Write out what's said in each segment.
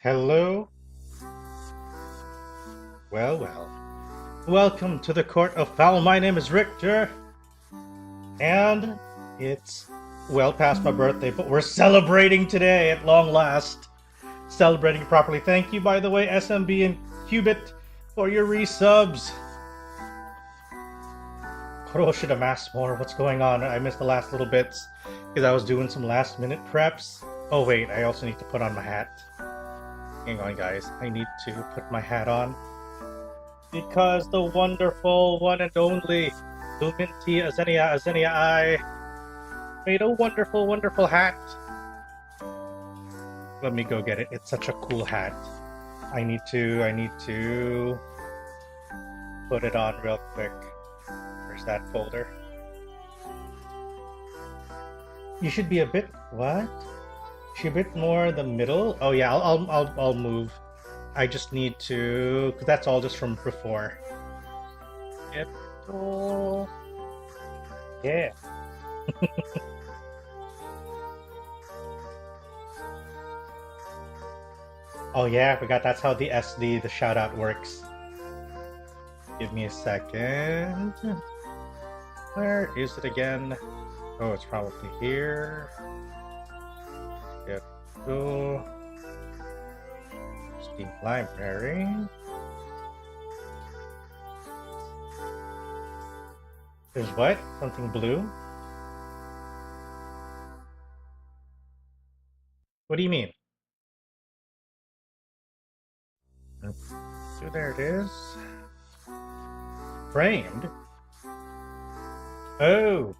Hello? Well, well. Welcome to the Court of Fowl. My name is Richter. And it's well past my birthday, but we're celebrating today at long last. Celebrating properly. Thank you, by the way, SMB and Qubit, for your resubs. Koro should have asked more. What's going on? I missed the last little bits because I was doing some last minute preps. Oh wait, I also need to put on my hat. Hang on, guys. I need to put my hat on because the wonderful one and only Luminti Azenia I made a wonderful, wonderful hat. Let me go get it. It's such a cool hat. I need to put it on real quick. Where's that folder? You should be a bit what? Should be a bit more the middle. Oh yeah, I'll move. I just need to, because that's all just from before. Yep. Oh. Yeah. Oh yeah, I forgot that's how the the shout out works. Give me a second. Where is it again? Oh, it's probably here. Yep. Go. Steam library. There's what? Something blue? What do you mean? So there it is. Framed? Oh!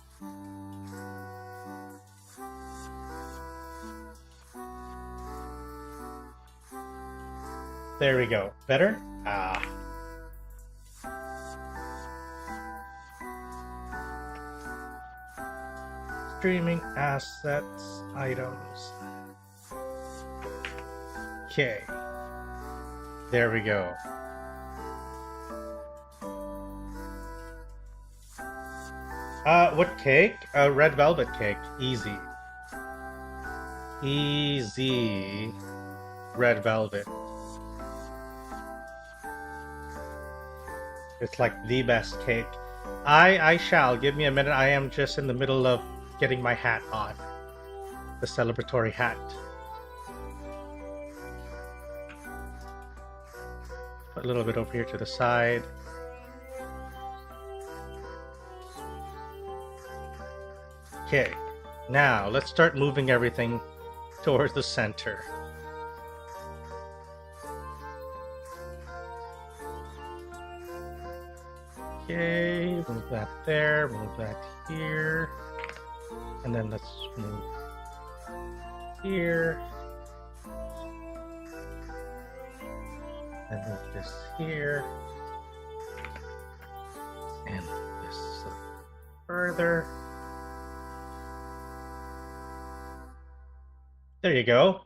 There we go. Better? Ah. Streaming assets, items. Okay. There we go. What cake? Red velvet cake. Easy. Easy. Red velvet. It's like the best cake. I shall. Give me a minute. I am just in the middle of getting my hat on. The celebratory hat. Put a little bit over here to the side. Okay. Now, let's start moving everything towards the center. Okay, move that there, move that here, and then let's move here, and move this here, and this further. There you go.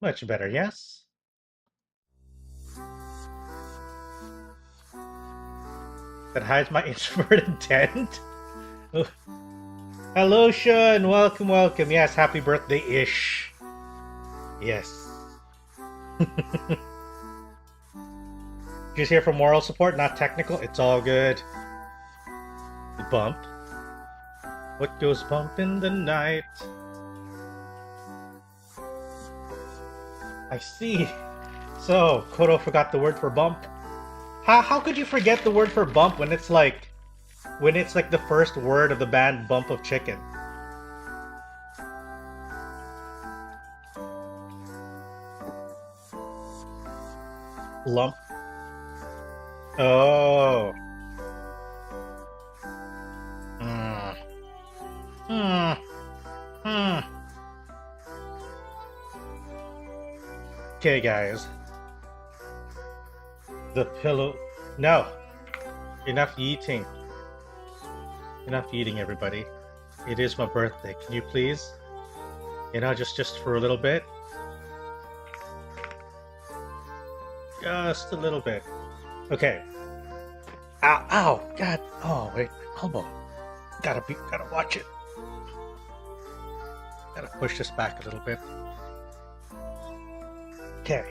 Much better, yes? That hides my introverted intent. Hello, Sean. Welcome, welcome. Yes, happy birthday-ish. Yes. Just here for moral support, not technical. It's all good. Bump. What goes bump in the night? I see. So, Kodo forgot the word for bump. How could you forget the word for bump when it's like the first word of the band Bump of Chicken? Lump. Oh. Okay, guys. The pillow. No. Enough eating. Enough eating, everybody. It is my birthday. Can you please? You know, just for a little bit. Just a little bit. Okay. Ow! Ow! God! Oh wait, my elbow. Gotta watch it. Gotta push this back a little bit. Okay.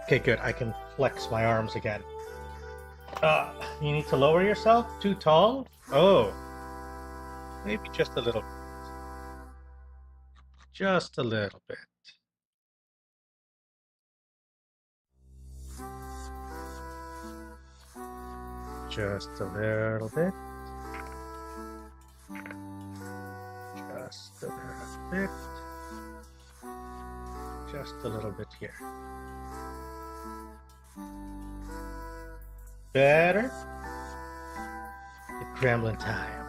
Okay, good. I can flex my arms again. You need to lower yourself? Too tall? Oh. Maybe just a little bit. Just a little bit. Just a little bit. Just a little bit. Just a little bit here. Better? It's Gremlin time.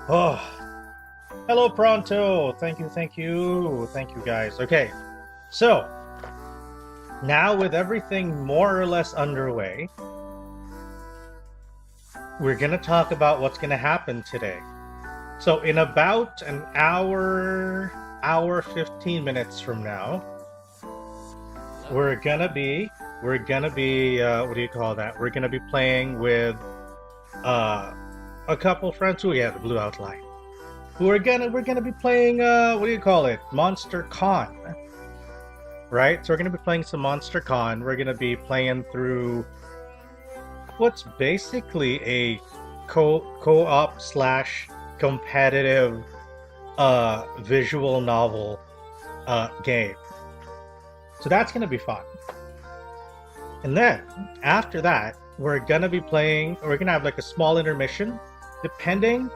Oh. Hello, Pronto. Thank you, thank you. Thank you, guys. Okay. So, now with everything more or less underway, we're going to talk about what's going to happen today. So in about an hour 15 minutes from now, we're gonna be what do you call that? We're gonna be playing with a couple friends who the blue outline. We're gonna be playing what do you call it? Monster Con. Right? So we're gonna be playing some Monster Con. We're gonna be playing through what's basically a co-op / competitive visual novel game. So that's gonna be fun. And then after that, we're gonna have like a small intermission. Depending,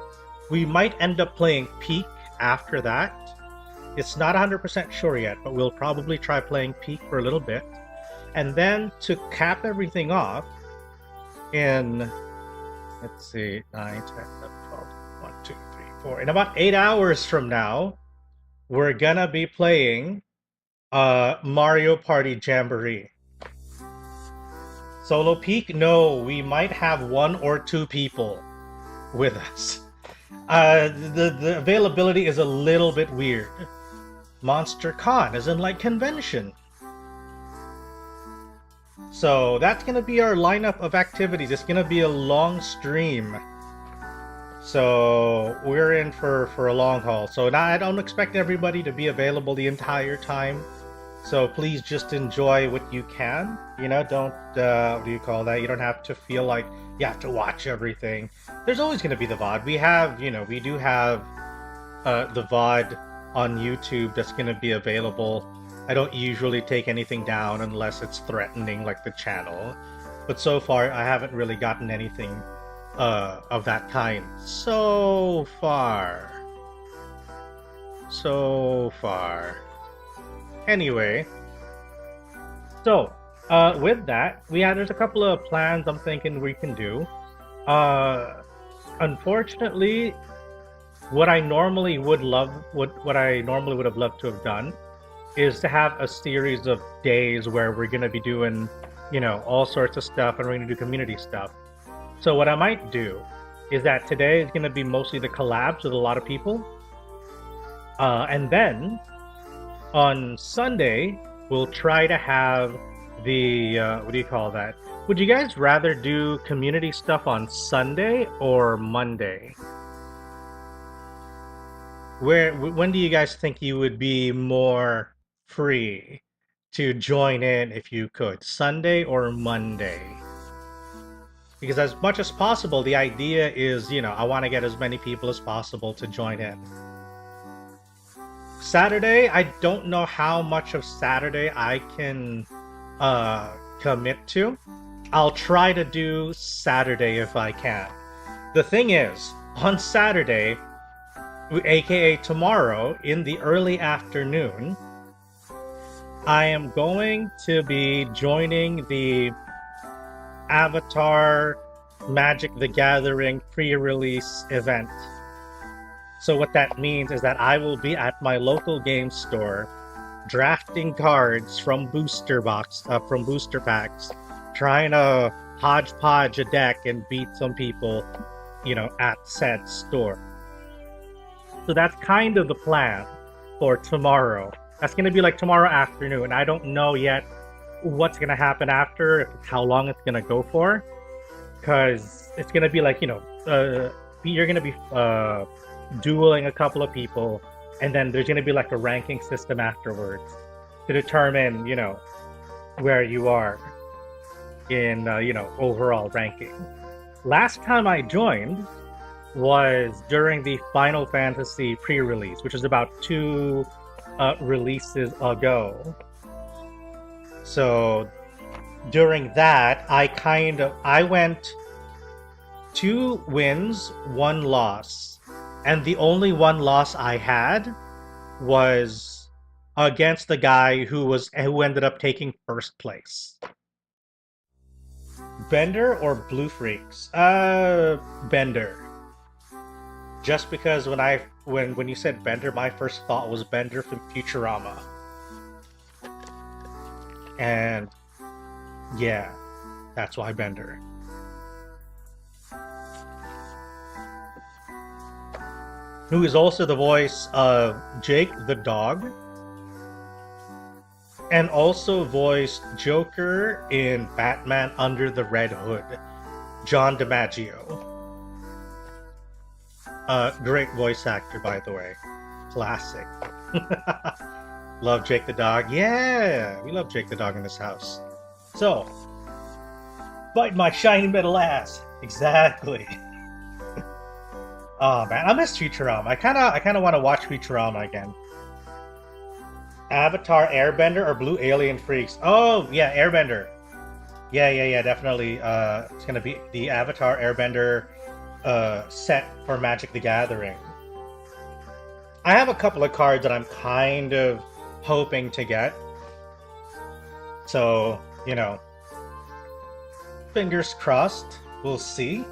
we might end up playing Peak after that. It's not 100% sure yet, but we'll probably try playing Peak for a little bit. And then to cap everything off, in, let's see, 9, 10, 11, 12, 1, 2, 3, 4. In about 8 hours from now, we're gonna be playing Mario Party Jamboree. Solo Peak? No, we might have 1 or 2 people with us. The availability is a little bit weird. Monster Con, as in like convention. So that's going to be our lineup of activities. It's going to be a long stream. So we're in for a long haul. So now I don't expect everybody to be available the entire time. So please just enjoy what you can. You know, don't, what do you call that? You don't have to feel like you have to watch everything. There's always going to be the VOD. We do have the VOD on YouTube that's going to be available. I don't usually take anything down unless it's threatening like the channel. But so far, I haven't really gotten anything of that kind. So far. Anyway, so with that, there's a couple of plans I'm thinking we can do. Unfortunately, what I normally would have loved to have done is to have a series of days where we're going to be doing, all sorts of stuff, and we're going to do community stuff. So what I might do is that today is going to be mostly the collabs with a lot of people. And then on Sunday, we'll try to have the, what do you call that? Would you guys rather do community stuff on Sunday or Monday? When do you guys think you would be more free to join in if you could? Sunday or Monday? Because as much as possible, the idea is, I want to get as many people as possible to join in. Saturday, I don't know how much of Saturday I can commit to. I'll try to do Saturday if I can. The thing is, on Saturday, aka tomorrow, in the early afternoon, I am going to be joining the Avatar Magic the Gathering pre-release event. So what that means is that I will be at my local game store drafting cards from booster packs, trying to hodgepodge a deck and beat some people, at said store. So that's kind of the plan for tomorrow. That's going to be like tomorrow afternoon. I don't know yet what's going to happen after, how long it's going to go for. Because it's going to be like, you're going to be dueling a couple of people. and then there's going to be like a ranking system afterwards to determine, you know, where you are in, you know, overall ranking. Last time I joined was during the Final Fantasy pre-release, which is about 2 releases ago. So during that, I went 2 wins, 1 loss, and the only 1 loss I had was against the guy who ended up taking first place. Bender or Blue Freaks? Bender. Just because when you said Bender, my first thought was Bender from Futurama. And yeah, that's why Bender. Who is also the voice of Jake the dog, and also voiced Joker in Batman Under the Red Hood, John DiMaggio. Great voice actor, by the way. Classic. Love Jake the dog. Yeah, we love Jake the dog in this house. So, bite my shiny metal ass. Exactly. Oh man, I miss Futurama. I kinda want to watch Futurama again. Avatar Airbender or Blue Alien Freaks? Oh yeah, Airbender. Yeah, definitely. It's gonna be the Avatar Airbender set for Magic the Gathering. I have a couple of cards that I'm kind of hoping to get. So, you know, fingers crossed. We'll see.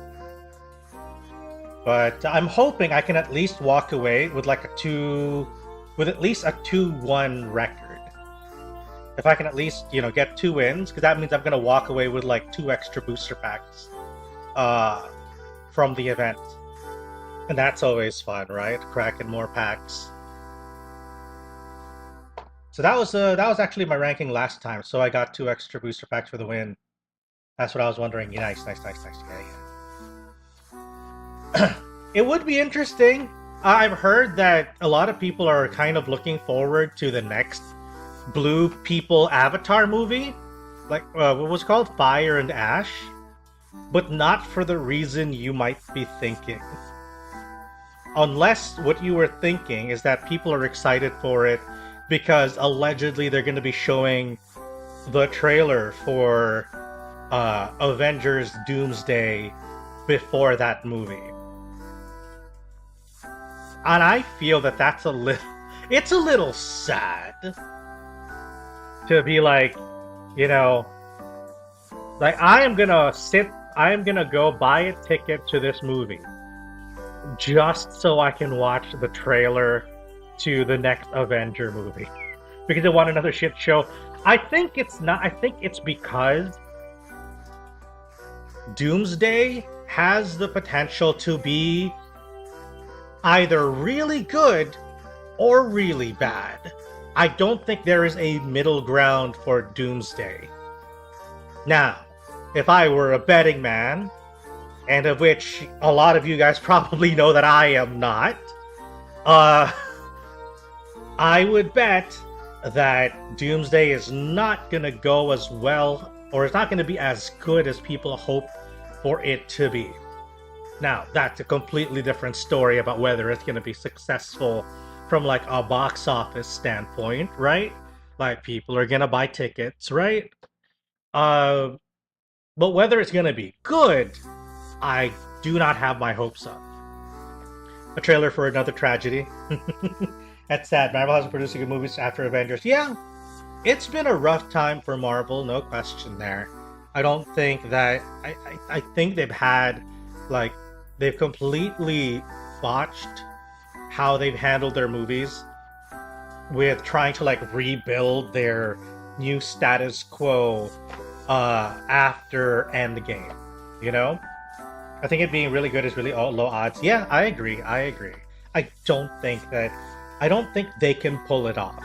But I'm hoping I can at least walk away with like with at least a 2-1 record. If I can at least, you know, get 2 wins, because that means I'm gonna walk away with like 2 extra booster packs from the event. And that's always fun, right? Cracking more packs. So that was actually my ranking last time. So I got 2 extra booster packs for the win. That's what I was wondering. Yeah, nice. Yeah. It would be interesting. I've heard that a lot of people are kind of looking forward to the next Blue People Avatar movie. Like, what was it called? Fire and Ash? But not for the reason you might be thinking. Unless what you were thinking is that people are excited for it because allegedly they're going to be showing the trailer for Avengers Doomsday before that movie. And I feel that that's it's a little sad to be like, you know, like I am gonna go buy a ticket to this movie just so I can watch the trailer to the next Avenger movie because I want another shit show. I think it's because Doomsday has the potential to be either really good or really bad. I don't think there is a middle ground for Doomsday. Now, if I were a betting man, and of which a lot of you guys probably know that I am not, I would bet that Doomsday is not gonna go as well, or it's not gonna be as good as people hope for it to be. Now, that's a completely different story about whether it's going to be successful from like a box office standpoint, right? Like people are going to buy tickets, right? But whether it's going to be good, I do not have my hopes up. A trailer for another tragedy. That's sad. Marvel hasn't produced good movies after Avengers. Yeah, it's been a rough time for Marvel, no question there. I don't think that... I think they've had, like, they've completely botched how they've handled their movies with trying to like rebuild their new status quo after Endgame, you know? I think it being really good is really low odds. Yeah, I agree. I don't think they can pull it off.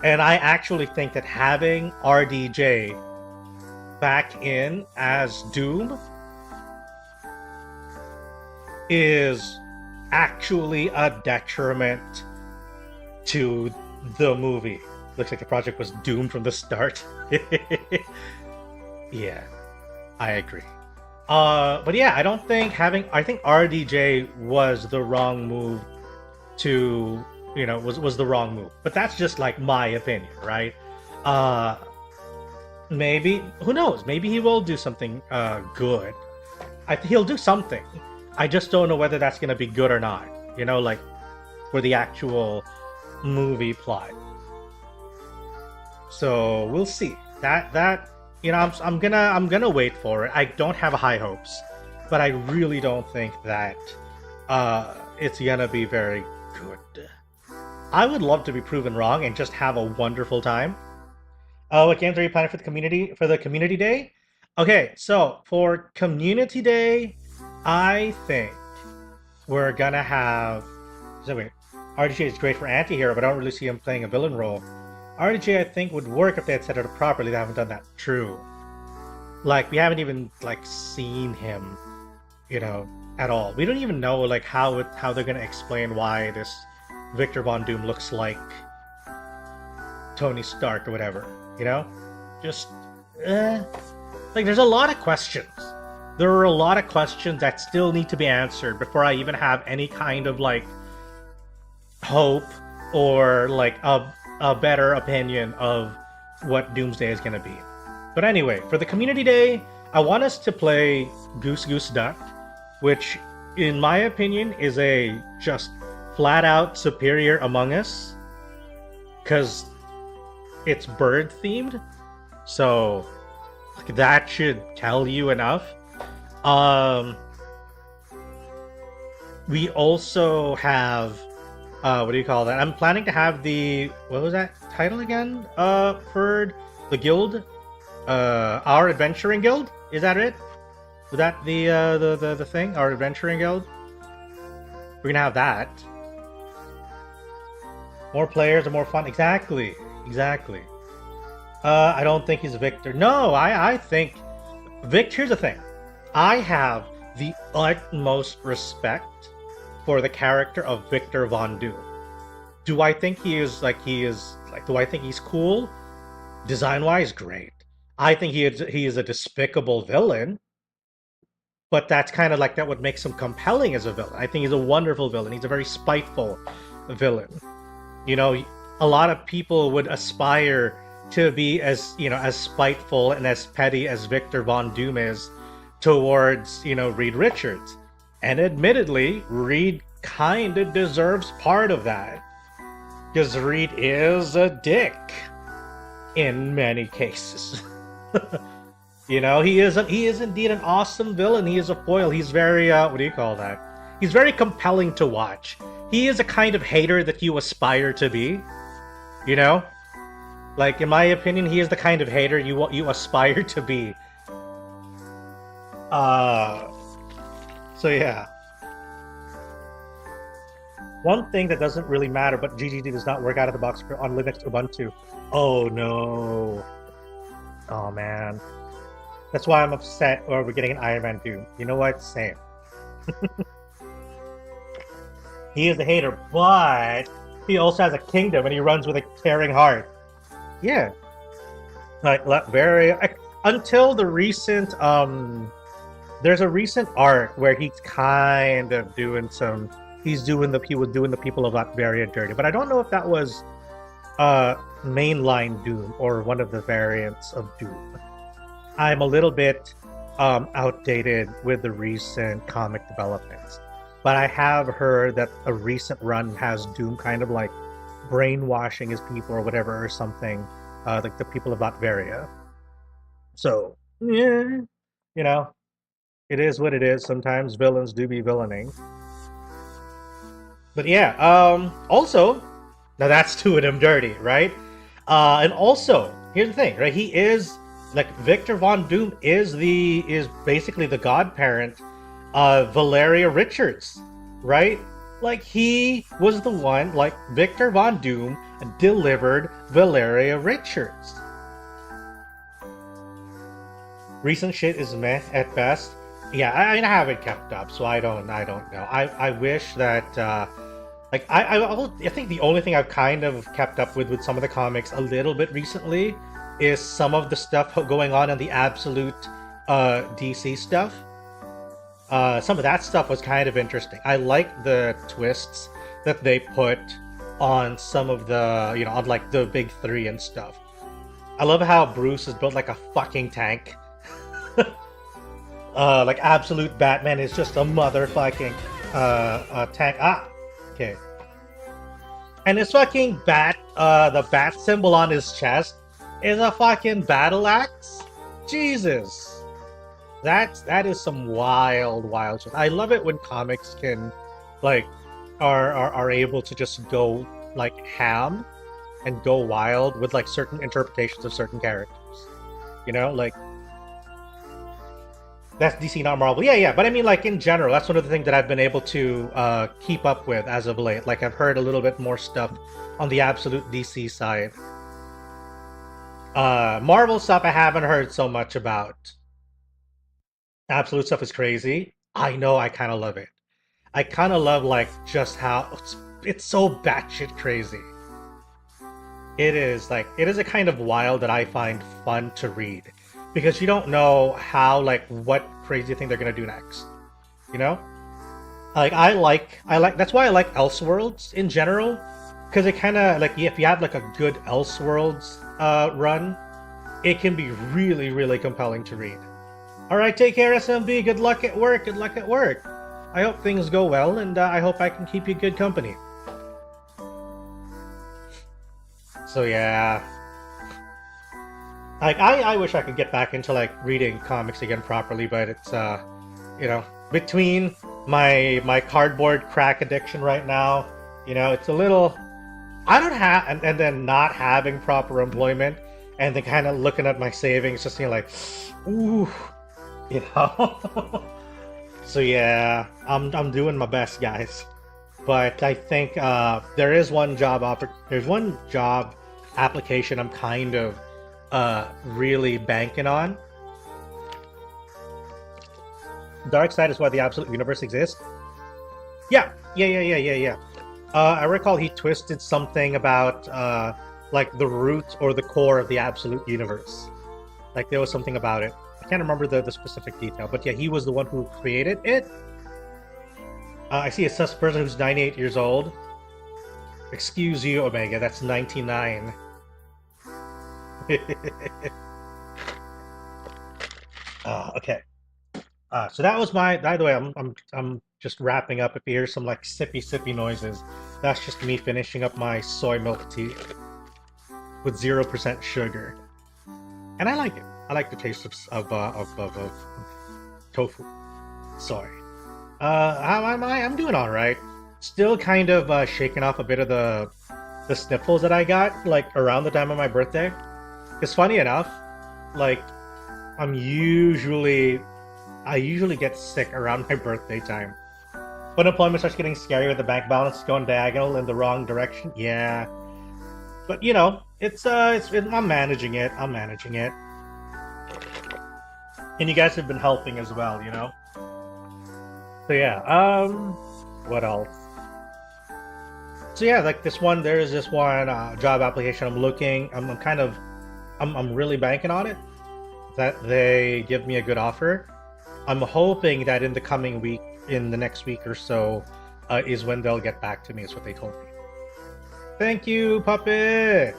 And I actually think that having RDJ back in as Doom is actually a detriment to the movie. Looks like the project was doomed from the start. Yeah, I agree. But yeah, I don't think I think RDJ was the wrong move to, was the wrong move. But that's just like my opinion, right? Maybe, who knows? Maybe he will do something good. He'll do something. I just don't know whether that's going to be good or not. Like for the actual movie plot. So we'll see. I'm gonna wait for it. I don't have high hopes, but I really don't think that it's gonna be very good. I would love to be proven wrong and just have a wonderful time. What games are you planning for the community day? Okay, so for community day, I think we're gonna have. So wait, RDJ is great for anti-hero, but I don't really see him playing a villain role. RDJ, I think, would work if they had set it up properly. They haven't done that. True. Like, we haven't even, like, seen him, at all. We don't even know, like, how they're gonna explain why this Victor Von Doom looks like Tony Stark or whatever, Just, like, there's a lot of questions. There are a lot of questions that still need to be answered before I even have any kind of, like, hope or, like, a better opinion of what Doomsday is going to be. But anyway, for the community day, I want us to play Goose Goose Duck, which, in my opinion, is a just flat-out superior Among Us, because it's bird-themed, so that should tell you enough. We also have what do you call that? I'm planning to have what was that title again? For the guild, our adventuring guild. Is that it? Was that the thing? Our adventuring guild. We're gonna have that. More players and more fun. Exactly. I don't think he's Victor. No, I think Victor. Here's the thing. I have the utmost respect for the character of Victor Von Doom. Do I think do I think he's cool? Design-wise, great. I think he is a despicable villain, but that's kind of like that what makes him compelling as a villain. I think he's a wonderful villain. He's a very spiteful villain. A lot of people would aspire to be as spiteful and as petty as Victor Von Doom is towards, Reed Richards. And admittedly, Reed kind of deserves part of that. Because Reed is a dick. In many cases. He is indeed an awesome villain. He is a foil. He's very, what do you call that? He's very compelling to watch. He is a kind of hater that you aspire to be. Like, in my opinion, he is the kind of hater you aspire to be. So yeah. One thing that doesn't really matter, but GGD does not work out of the box on Linux Ubuntu. Oh no. Oh man. That's why I'm upset or we're getting an Iron Man 2. You know what? Same. He is a hater, but he also has a kingdom and he runs with a caring heart. Yeah. Like, very... Until the recent, there's a recent arc where he's kind of doing some... He was doing the people of Latveria dirty. But I don't know if that was mainline Doom or one of the variants of Doom. I'm a little bit outdated with the recent comic developments. But I have heard that a recent run has Doom kind of like brainwashing his people or whatever or something, like the people of Latveria. So, yeah, it is what it is. Sometimes villains do be villaining. But yeah, also, now that's doing him dirty, right? And also, here's the thing, right? He is, like, Victor Von Doom is basically the godparent of Valeria Richards, right? Like, he was the one, like, Victor Von Doom delivered Valeria Richards. Recent shit is meh at best. Yeah, I haven't kept up, so I don't know. I wish that Like I think the only thing I've kind of kept up with some of the comics a little bit recently is some of the stuff going on in the Absolute DC stuff. Some of that stuff was kind of interesting. I like the twists that they put on some of the, you know, on like the big three and stuff. I love how Bruce is built like a fucking tank. Like Absolute Batman is just a motherfucking tank. Ah, okay. And his fucking bat, the bat symbol on his chest is a fucking battle axe. Jesus, that is some wild shit. I love it when comics can, like, are able to just go like ham and go wild with like certain interpretations of certain characters. You know, like. That's DC, not Marvel. Yeah. But I mean, like, in general, that's one of the things that I've been able to keep up with as of late. Like, I've heard a little bit more stuff on the Absolute DC side. Marvel stuff I haven't heard so much about. Absolute stuff is crazy. I know, I kind of love it. I kind of love, like, just how it's so batshit crazy. It is a kind of wild that I find fun to read. Because you don't know how, like, what crazy thing they're gonna do next, you know? Like, I like that's why I like Elseworlds in general, because it kind of, like, if you have like a good Elseworlds run, it can be really compelling to read. All right, take care, SMB. Good luck at work. Good luck at work. I hope things go well, and I hope I can keep you good company. So yeah. Like, I wish I could get back into, like, reading comics again properly, but it's, you know, between my cardboard crack addiction right now, you know, it's a little, I don't have, and then not having proper employment, and then kind of looking at my savings, just being like, ooh, you know? So yeah, I'm doing my best, guys. But I think, there's one job application I'm kind of, really banking on. Dark side is why the Absolute Universe exists. Yeah. I recall he twisted something about like the root or the core of the Absolute Universe. Like, there was something about it. I can't remember the specific detail, but yeah, he was the one who created it. I see a sus person who's 98 years old. Excuse you, Omega. That's 99. Okay. So that was my. By the way, I'm just wrapping up. If you hear some like sippy noises, that's just me finishing up my soy milk tea with 0% sugar, and I like it. I like the taste of tofu, soy. How am I? I'm doing all right. Still kind of shaking off a bit of the sniffles that I got like around the time of my birthday. It's funny enough, like, I usually get sick around my birthday time. When employment starts getting scary with the bank balance going diagonal in the wrong direction, yeah. But you know, I'm managing it. And you guys have been helping as well, you know. So yeah, what else? So yeah, like there is this one job application I'm really banking on it, that they give me a good offer. I'm hoping that in the next week or so, is when they'll get back to me, is what they told me. Thank you, puppet!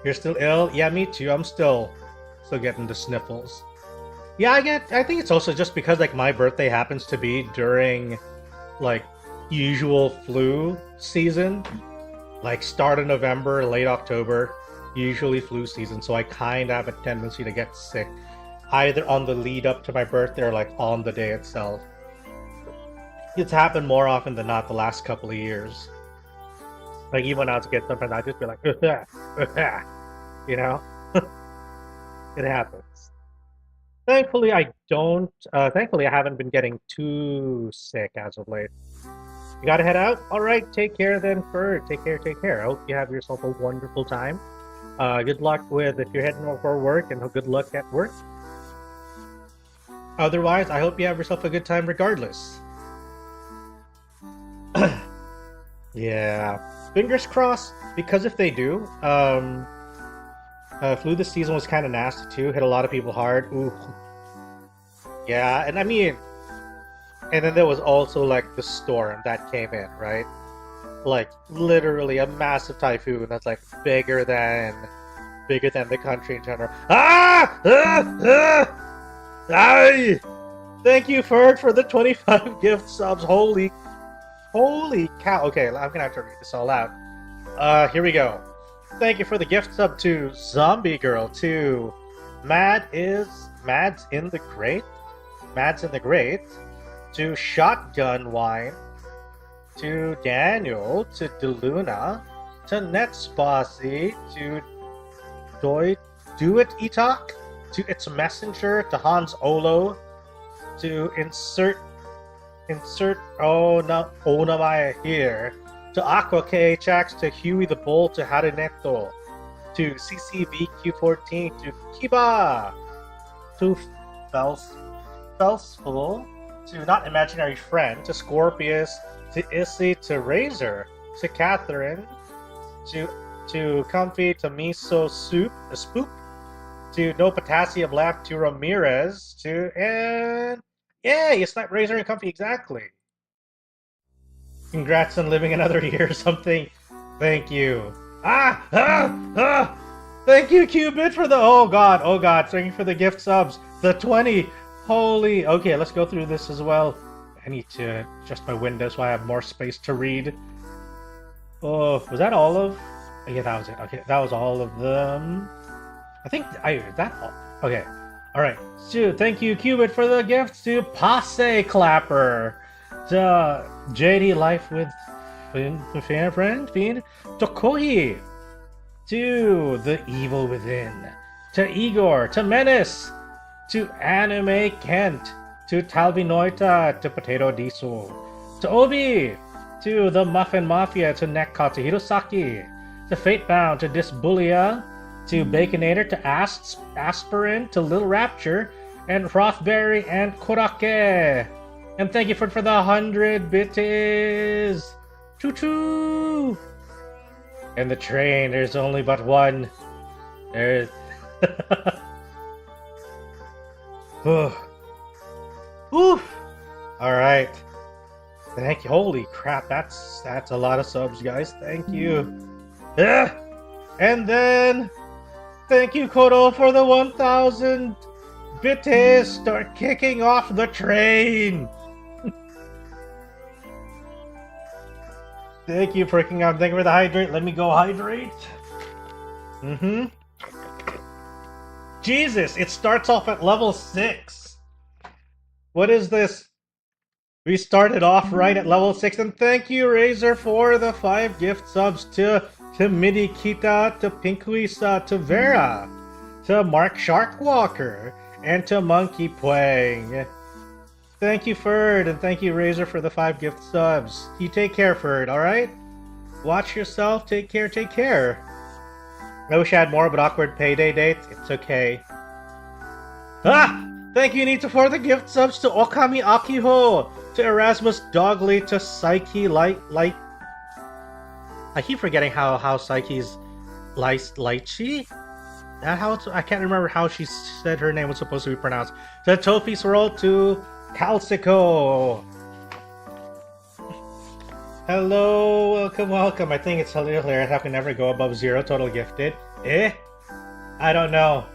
You're still ill? Yeah, me too. I'm still getting the sniffles. Yeah, I think it's also just because, like, my birthday happens to be during, like, usual flu season. Like, start of November, late October, usually flu season, so I kind of have a tendency to get sick, either on the lead up to my birthday or like on the day itself. It's happened more often than not the last couple of years. Like, even when I was a kid, sometimes I'd just be like, you know? It happens. Thankfully, I haven't been getting too sick as of late. You gotta head out? Alright, take care then, Fur. Take care. I hope you have yourself a wonderful time. Good luck if you're heading over for work, and good luck at work. Otherwise, I hope you have yourself a good time regardless. Yeah. Fingers crossed, because if they do, flu this season was kind of nasty too. Hit a lot of people hard. Ooh. Yeah, and I mean, and then there was also like the storm that came in, right? Like literally a massive typhoon that's like bigger than the country in general. Ah! Ay! Thank you, Ferd, for the 25 gift subs. Holy cow. Okay, I'm gonna have to read this all out. Here we go. Thank you for the gift sub to Zombie Girl, to Mads in the Great, to Shotgun Wine, to Daniel, to Deluna, to Netspossy, to Do It Etok, to Its Messenger, to Hans Olo, to insert Onamaya here, to Aqua KHX, to Huey the Bull, to Haruneto, to CCBQ14, to Kiba, to Felsful, to Not Imaginary Friend, to Scorpius, to Issy, to Razor, to Catherine, to Comfy, to Miso Soup, a Spoop, to No Potassium Left, to Ramirez, and yeah, you sniped Razor and Comfy, exactly. Congrats on living another year or something. Thank you. Thank you, Cubit, for the oh god. Thank you for the gift subs. The 20. Holy. Okay, let's go through this as well. I need to adjust my window so I have more space to read. Oh, was that all of? Yeah, that was it. Okay, that was all of them. I think that all. Okay. All right. So thank you, Cubit, for the gifts to Passe Clapper, to JD Life with Friend, to Kohi, to The Evil Within, to Igor, to Menace, to Anime Kent, to Talvinoita, to Potato Diesel, to Obi, to The Muffin Mafia, to Nekka, to Hirosaki, to Fatebound, to Disbullia, to Baconator, to Aspirin, to Little Rapture, and Frothberry, and Korake. And thank you for the 100 bitties! Choo-choo! And the train, there's only but one. There's... Oof! Alright. Thank you. Holy crap, that's a lot of subs, guys. Thank you. And then... Thank you, Kodo, for the 1,000 bitties! Start kicking off the train! Thank you for kicking out. Thank you for the hydrate. Let me go hydrate. Jesus, it starts off at level 6. What is this? We started off right at level 6. And thank you, Razor, for the 5 gift subs to Midikita, to Pinkuisa, to Vera, to Mark Sharkwalker, and to Monkey Pwang. Thank you, Ferd, and thank you, Razor, for the 5 gift subs. You take care, Ferd, alright? Watch yourself, take care. I wish I had more, but awkward payday dates. It's okay. Thank you, Nita, for the gift subs to Okami Akiho, to Erasmus Dogley, to Psyche Light. I keep forgetting how Psyche's Lychee? That how it's, I can't remember how she said her name was supposed to be pronounced. To Tofi Swirl, to Calcico. Hello, welcome. I think it's hilarious how can never go above 0 total gifted. I don't know.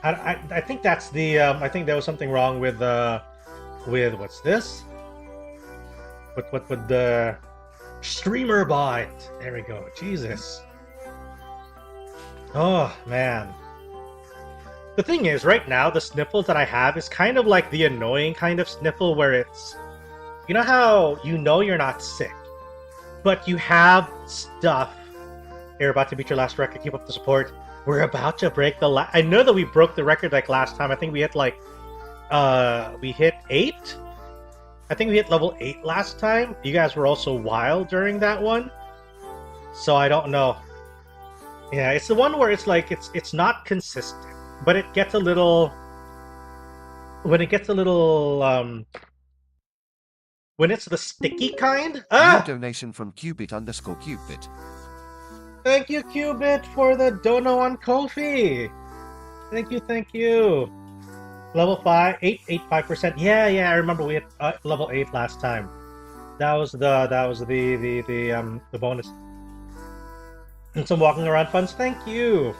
I think that's the I think there was something wrong with what's this? With the streamer bot. There we go. Jesus. Oh man. The thing is, right now, the sniffles that I have is kind of like the annoying kind of sniffle where it's... You know how you know you're not sick, but you have stuff. You're about to beat your last record. Keep up the support. We're about to break the I know that we broke the record like last time. I think we hit like... we hit 8? I think we hit level 8 last time. You guys were also wild during that one. So I don't know. Yeah, it's the one where it's like, it's not consistent. But it gets a little... When it gets a little, When it's the sticky kind? New Ah! donation from Cubit_Cupid. Thank you, Cubit, for the dono on Ko-fi. Thank you. Level 5, 885%. Yeah, I remember we had level 8 last time. That was the bonus. And some walking around funds. Thank you.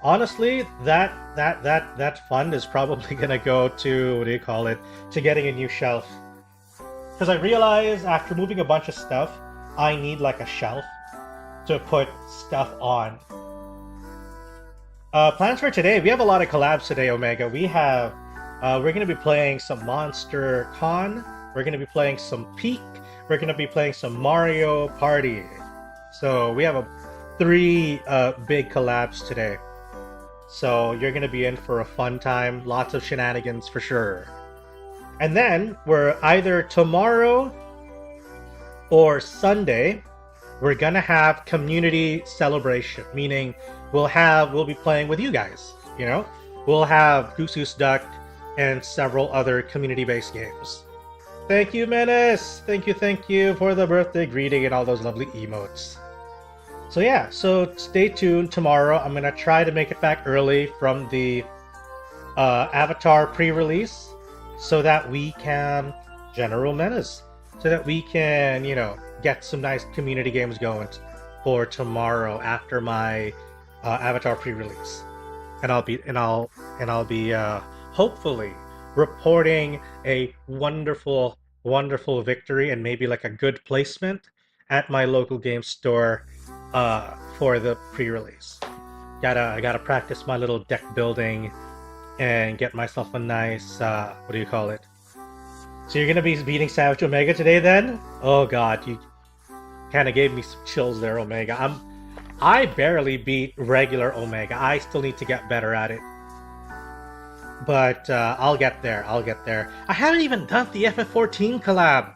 Honestly, that fund is probably gonna go to, what do you call it, to getting a new shelf. Because I realized after moving a bunch of stuff, I need like a shelf to put stuff on. Plans for today. We have a lot of collabs today, Omega. We have, we're going to be playing some Monster Con. We're going to be playing some Peak. We're going to be playing some Mario Party. So we have 3 big collabs today. So you're going to be in for a fun time. Lots of shenanigans for sure. And then we're either tomorrow or Sunday, we're gonna have community celebration, meaning we'll be playing with you guys, you know? We'll have Goose Duck and several other community-based games. Thank you, Menace! Thank you for the birthday greeting and all those lovely emotes. So yeah, so stay tuned tomorrow. I'm gonna try to make it back early from the Avatar pre-release so that we can General Menace, so that we can, you know, get some nice community games going for tomorrow after my Avatar pre-release, and I'll be hopefully reporting a wonderful victory and maybe like a good placement at my local game store for the pre-release. I gotta practice my little deck building and get myself a nice what do you call it? So you're gonna be beating Savage Omega today then? Oh god, you kind of gave me some chills there, Omega. I barely beat regular Omega. I still need to get better at it. But I'll get there. I haven't even done the FF14 collab.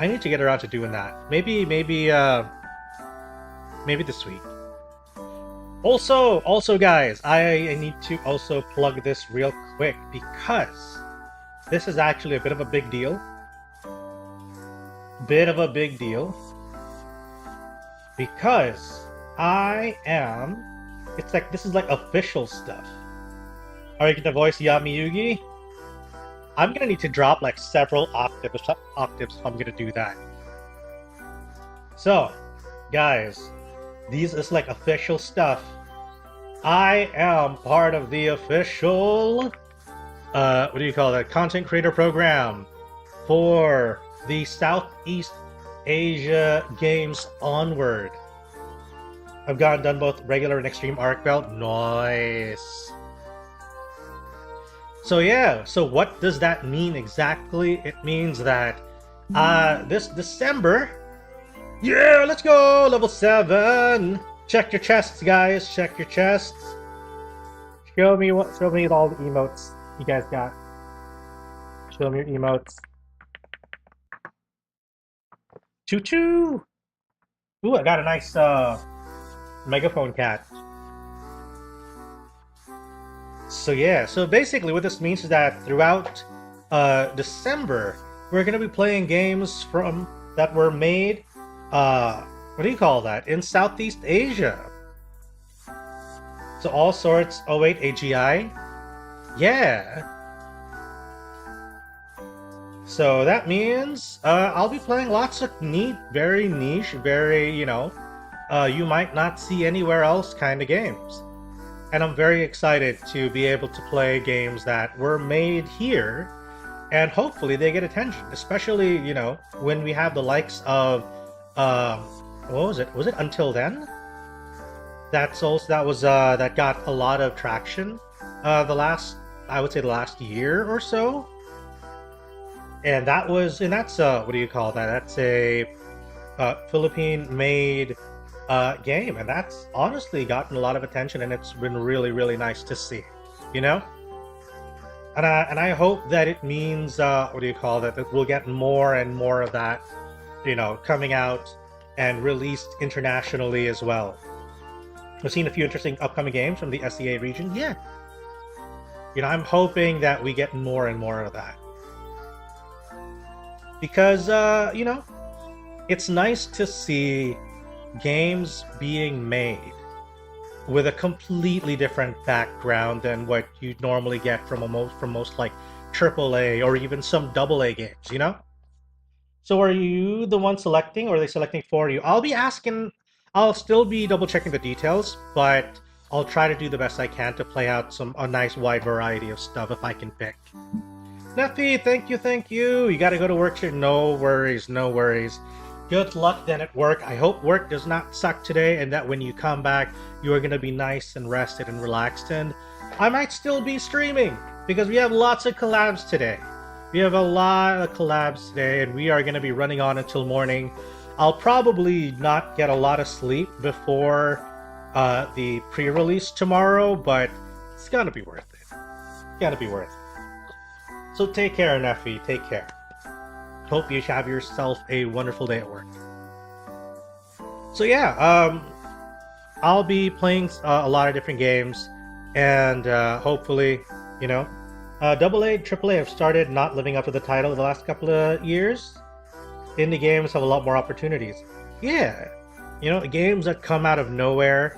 I need to get around to doing that. Maybe this week. Also, guys, I need to also plug this real quick because this is actually a bit of a big deal. Because this is like official stuff. Are you gonna voice Yami Yugi? I'm gonna need to drop like several octaves if I'm gonna do that. So, guys, this is like official stuff. I am part of the official, what do you call that? Content creator program for the Southeast Asia Games Onward. I've done both regular and extreme arc belt. Nice. So yeah, so what does that mean exactly? It means that this December, yeah, let's go, level 7. Check your chests, guys. Check your chests. Show me all the emotes you guys got. Show me your emotes. Choo-choo! Ooh, I got a nice megaphone cat. So yeah, so basically what this means is that throughout December, we're going to be playing games that were made, what do you call that, in Southeast Asia. So all sorts, oh wait, AGI? Yeah. So that means I'll be playing lots of neat, very niche, very, you know, you might not see anywhere else kind of games. And I'm very excited to be able to play games that were made here, and hopefully they get attention, especially, you know, when we have the likes of, what was it? Was it Until Then? That got a lot of traction I would say the last year or so. And that's what do you call that? That's a Philippine-made game, and that's honestly gotten a lot of attention, and it's been really, really nice to see, you know. And I hope that it means what do you call that? That we'll get more and more of that, you know, coming out and released internationally as well. I've seen a few interesting upcoming games from the SEA region. Yeah, you know, I'm hoping that we get more and more of that. because you know, it's nice to see games being made with a completely different background than what you normally get from most like AAA or even some AA games, you know? So are you the one selecting, or are they selecting for you? I'll still be double checking the details, but I'll try to do the best I can to play out a nice wide variety of stuff if I can pick. Neffy, thank you. You gotta go to work here. No worries. Good luck then at work. I hope work does not suck today, and that when you come back, you are gonna be nice and rested and relaxed. And I might still be streaming because we have lots of collabs today. We have a lot of collabs today, and we are gonna be running on until morning. I'll probably not get a lot of sleep before the pre-release tomorrow, but it's gonna be worth it. So take care, Neffy. Take care. Hope you have yourself a wonderful day at work. So yeah, I'll be playing a lot of different games, and hopefully, you know, AA, AAA have started not living up to the title the last couple of years. Indie games have a lot more opportunities. Yeah, you know, games that come out of nowhere.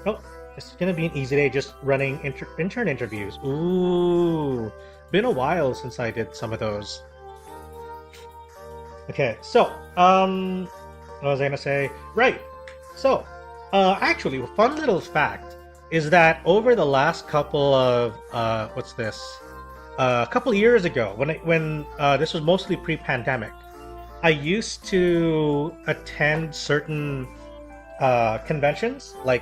Oh, it's gonna be an easy day just running intern interviews. Ooh, been a while since I did some of those. Okay, so, what was I gonna say? Right, so, actually, a fun little fact is that over the last couple of, a couple of years ago, when this was mostly pre-pandemic, I used to attend certain conventions, like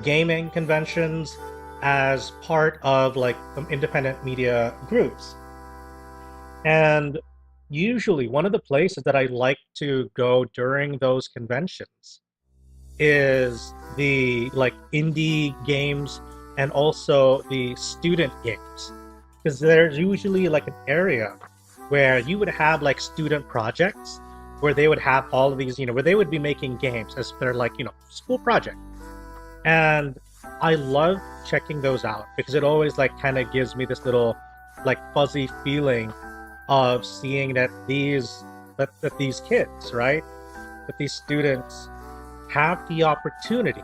gaming conventions, as part of like some independent media groups. And usually one of the places that I like to go during those conventions is the like indie games and also the student games, because there's usually like an area where you would have like student projects where they would have all of these, you know, where they would be making games as their like, you know, school project. And I love checking those out because it always like kind of gives me this little like fuzzy feeling of seeing that these kids, right, that these students have the opportunity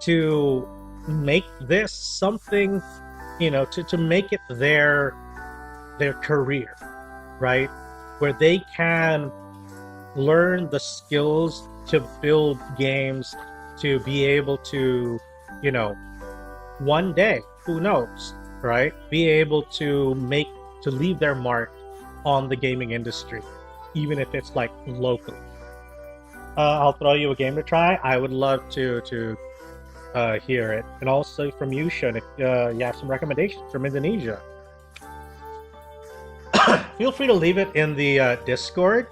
to make this something, you know, to make it their career, right, where they can learn the skills to build games, to be able to, you know, one day, who knows, right, be able to leave their mark on the gaming industry, even if it's like locally. I'll throw you a game to try. I would love to hear it, and also from you, Shun, if you have some recommendations from Indonesia. Feel free to leave it in the Discord.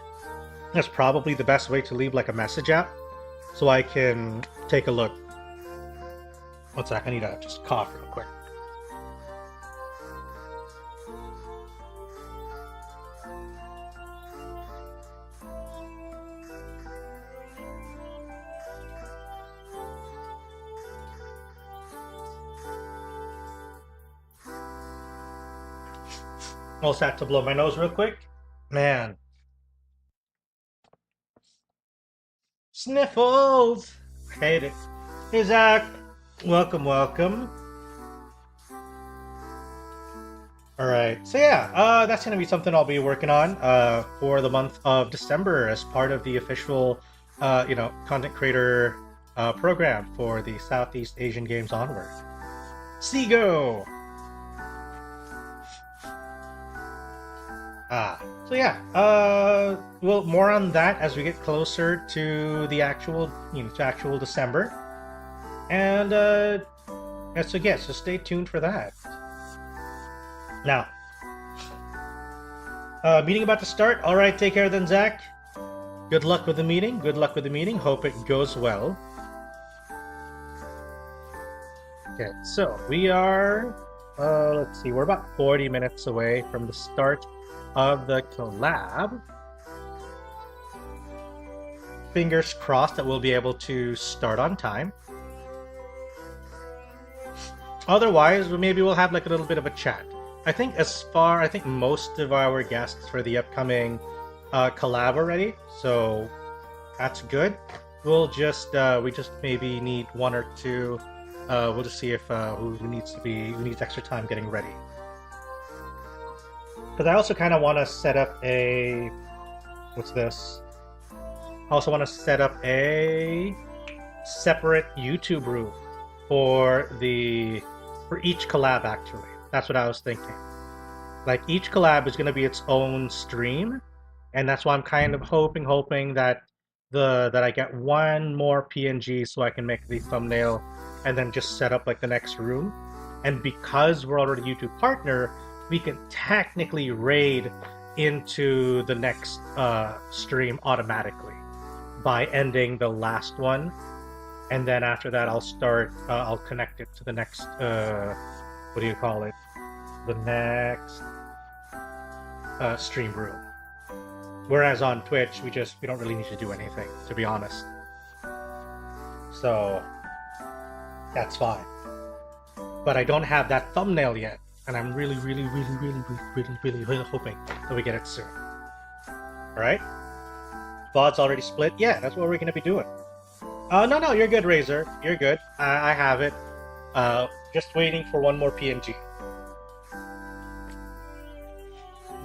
That's probably the best way to leave like a message out, so I can take a look. One sec, I need to just cough real quick. Also have to blow my nose real quick. Man. Sniffles! Hate it. Hey, Zach. Welcome. Alright, so yeah, that's going to be something I'll be working on for the month of December as part of the official, you know, content creator program for the Southeast Asian Games Onward. Seago! So yeah, well, more on that as we get closer to the actual, you know, to actual December. And, so yeah, so stay tuned for that. Now, meeting about to start. All right, take care then, Zach. Good luck with the meeting. Hope it goes well. Okay, so we are, let's see, we're about 40 minutes away from the start of the collab. Fingers crossed that we'll be able to start on time. Otherwise, maybe we'll have like a little bit of a chat. I think most of our guests for the upcoming collab are ready, so that's good. We just maybe need one or two. We'll just see if who needs extra time getting ready. Because I also kind of want to set up a what's this? I also want to set up a separate YouTube room for each collab. Actually, that's what I was thinking. Like each collab is going to be its own stream, and that's why I'm kind of hoping that I get one more PNG so I can make the thumbnail and then just set up like the next room. And because we're already a YouTube partner, we can technically raid into the next stream automatically by ending the last one, and then after that I'll connect it to the next what do you call it? The next stream room. Whereas on Twitch, we don't really need to do anything, to be honest. So that's fine. But I don't have that thumbnail yet, and I'm really hoping that we get it soon. All right? VOD's already split. Yeah, that's what we're gonna be doing. No, you're good, Razor. You're good. I have it. Just waiting for one more PNG.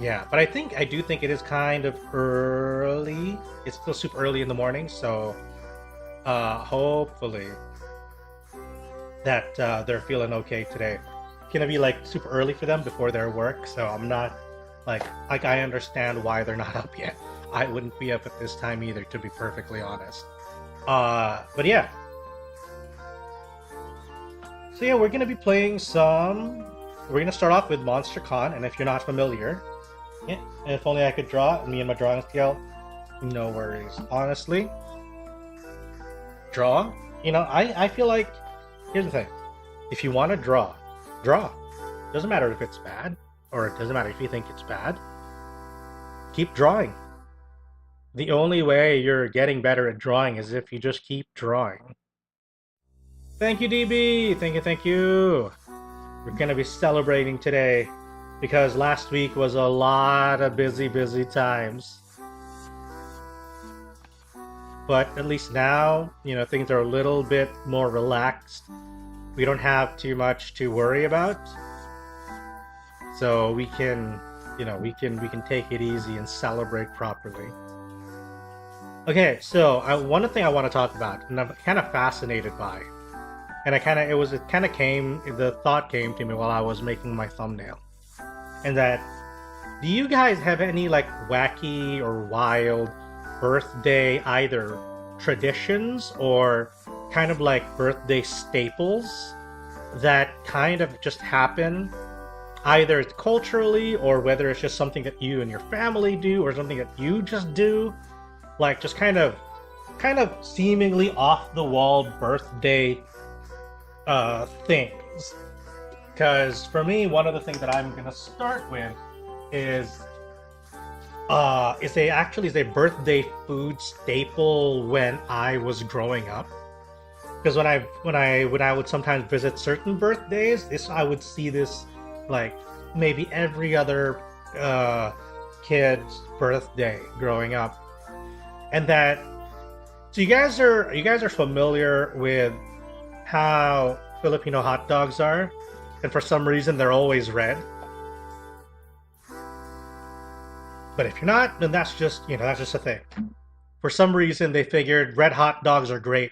Yeah, but I do think it is kind of early. It's still super early in the morning, so hopefully that they're feeling okay today. It's gonna be like super early for them before their work, so I'm not like I understand why they're not up yet. I wouldn't be up at this time either, to be perfectly honest. But yeah. So yeah, we're gonna be playing some. We're gonna start off with Monster Con, and if you're not familiar. Yeah, if only I could draw, me and my drawing skill. No worries. Honestly, draw. You know, I feel like, here's the thing. If you want to draw. Doesn't matter if it's bad, or it doesn't matter if you think it's bad. Keep drawing. The only way you're getting better at drawing is if you just keep drawing. Thank you, DB! Thank you! We're gonna be celebrating today, because last week was a lot of busy times. But at least now, you know, things are a little bit more relaxed. We don't have too much to worry about. So we can, you know, we can take it easy and celebrate properly. Okay, so one thing I want to talk about, and I'm kind of fascinated by, and the thought came to me while I was making my thumbnail. And that, do you guys have any like wacky or wild birthday either traditions or kind of like birthday staples that kind of just happen, either culturally or whether it's just something that you and your family do or something that you just do, like just kind of seemingly off the wall birthday things? Because for me, one of the things that I'm gonna start with is a birthday food staple when I was growing up. Because when I would sometimes visit certain birthdays, I would see this like maybe every other kid's birthday growing up, and that. So you guys are familiar with how Filipino hot dogs are? And for some reason, they're always red. But if you're not, then that's just a thing. For some reason, they figured red hot dogs are great.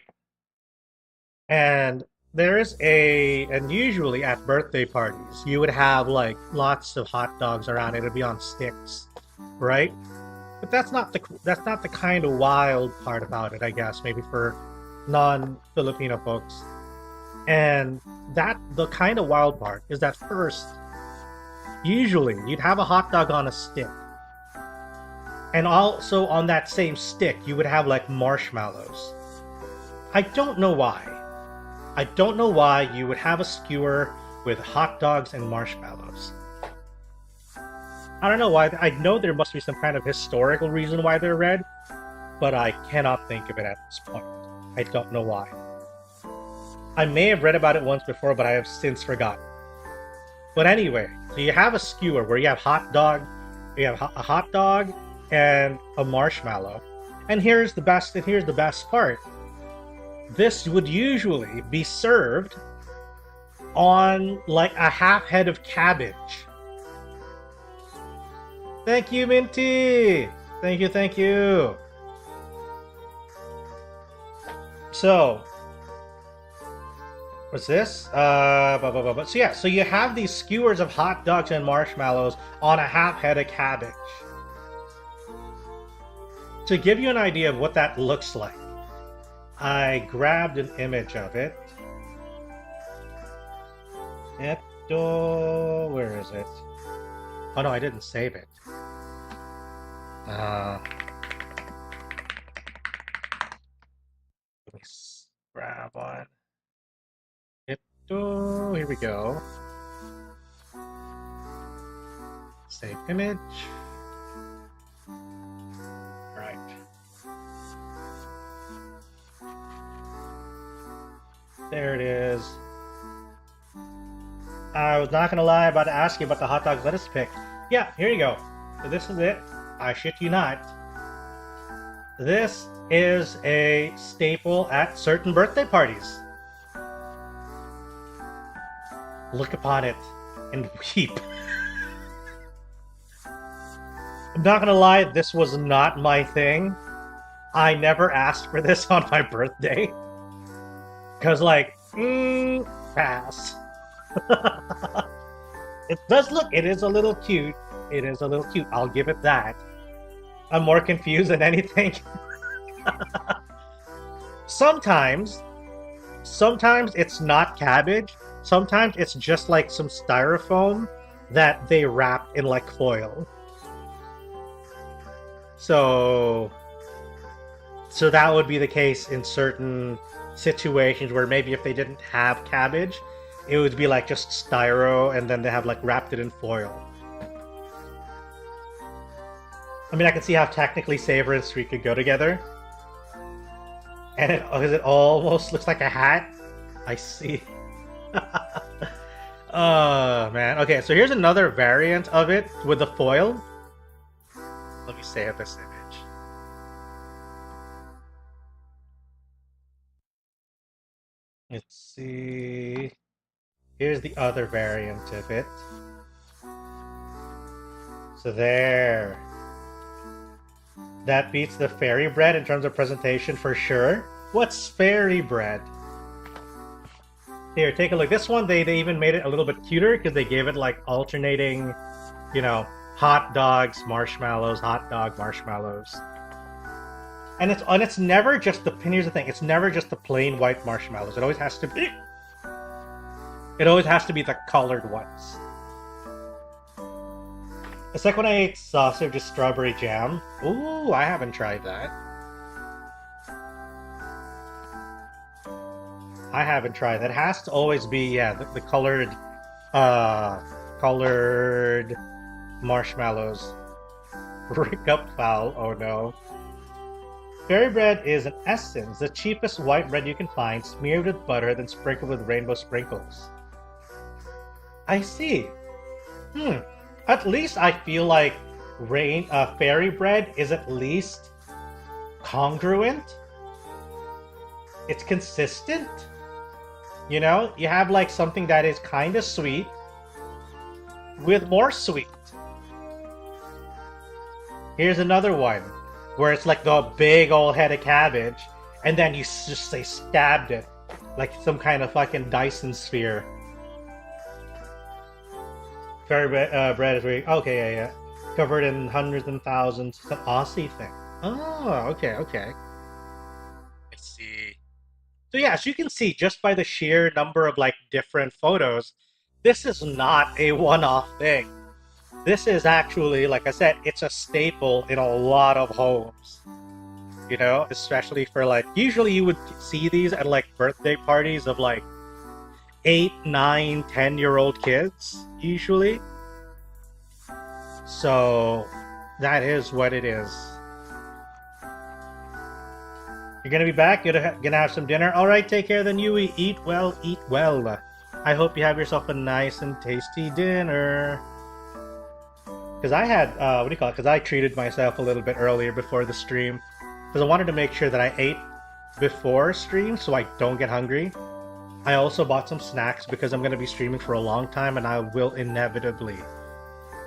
And and usually at birthday parties, you would have like lots of hot dogs around. It'd be on sticks, right? But that's not the kind of wild part about it, I guess. Maybe for non-Filipino folks. And the kind of wild part is that first, usually you'd have a hot dog on a stick. And also on that same stick, you would have like marshmallows. I don't know why. I don't know why you would have a skewer with hot dogs and marshmallows. I don't know why. I know there must be some kind of historical reason why they're red, but I cannot think of it at this point. I don't know why. I may have read about it once before, but I have since forgotten. But anyway, So you have a skewer where you have a hot dog and a marshmallow. And here's the best part. This would usually be served on like a half head of cabbage. Thank you, Minty. Thank you. So, what's this? So yeah, so you have these skewers of hot dogs and marshmallows on a half head of cabbage. To give you an idea of what that looks like, I grabbed an image of it. Where is it? Oh no, I didn't save it. Let me grab one. Here we go. Save image. Right. There it is. I was not gonna lie about to ask you about the hot dogs lettuce pick. Yeah, here you go. So this is it. I shit you not. This is a staple at certain birthday parties. Look upon it and weep. I'm not gonna lie, this was not my thing. I never asked for this on my birthday. Cause like, pass. It does look, it is a little cute. It is a little cute, I'll give it that. I'm more confused than anything. Sometimes it's not cabbage. Sometimes it's just like some styrofoam that they wrap in like foil. So that would be the case in certain situations where maybe if they didn't have cabbage, it would be like just styro and then they have like wrapped it in foil. I mean, I can see how technically Savor and Sweet could go together. And it almost looks like a hat. I see. Oh, man. Okay, so here's another variant of it with the foil. Let me save this image. Let's see. Here's the other variant of it. So there. That beats the fairy bread in terms of presentation for sure. What's fairy bread? Here, take a look. This one, they even made it a little bit cuter because they gave it like alternating, you know, hot dogs, marshmallows, hot dog, marshmallows. And it's never just the, here's the thing, it's never just the plain white marshmallows. It always has to be the colored ones. It's like when I ate sausage with strawberry jam. Ooh, I haven't tried that. I haven't tried that. It has to always be, yeah, the colored marshmallows. Richter Fowl, oh no. Fairy bread is, in essence, the cheapest white bread you can find, smeared with butter, then sprinkled with rainbow sprinkles. I see. At least I feel like fairy bread is at least congruent. It's consistent. You know, you have like something that is kind of sweet with more sweet. Here's another one where it's like the big old head of cabbage, and then you just say stabbed it like some kind of fucking Dyson sphere. Fairy bread is really, okay, yeah. Covered in hundreds and thousands. It's an Aussie thing. Oh, okay. I see. So yeah, as you can see, just by the sheer number of like different photos, this is not a one-off thing. This is actually, like I said, it's a staple in a lot of homes. You know, especially for like, usually you would see these at like birthday parties of like 8, 9, 10-year-old kids, usually. So, that is what it is. You're gonna be back? You're gonna have some dinner? Alright, take care then, Yui. Eat well, eat well. I hope you have yourself a nice and tasty dinner. Because I had, what do you call it? Because I treated myself a little bit earlier before the stream. Because I wanted to make sure that I ate before stream so I don't get hungry. I also bought some snacks because I'm going to be streaming for a long time and I will inevitably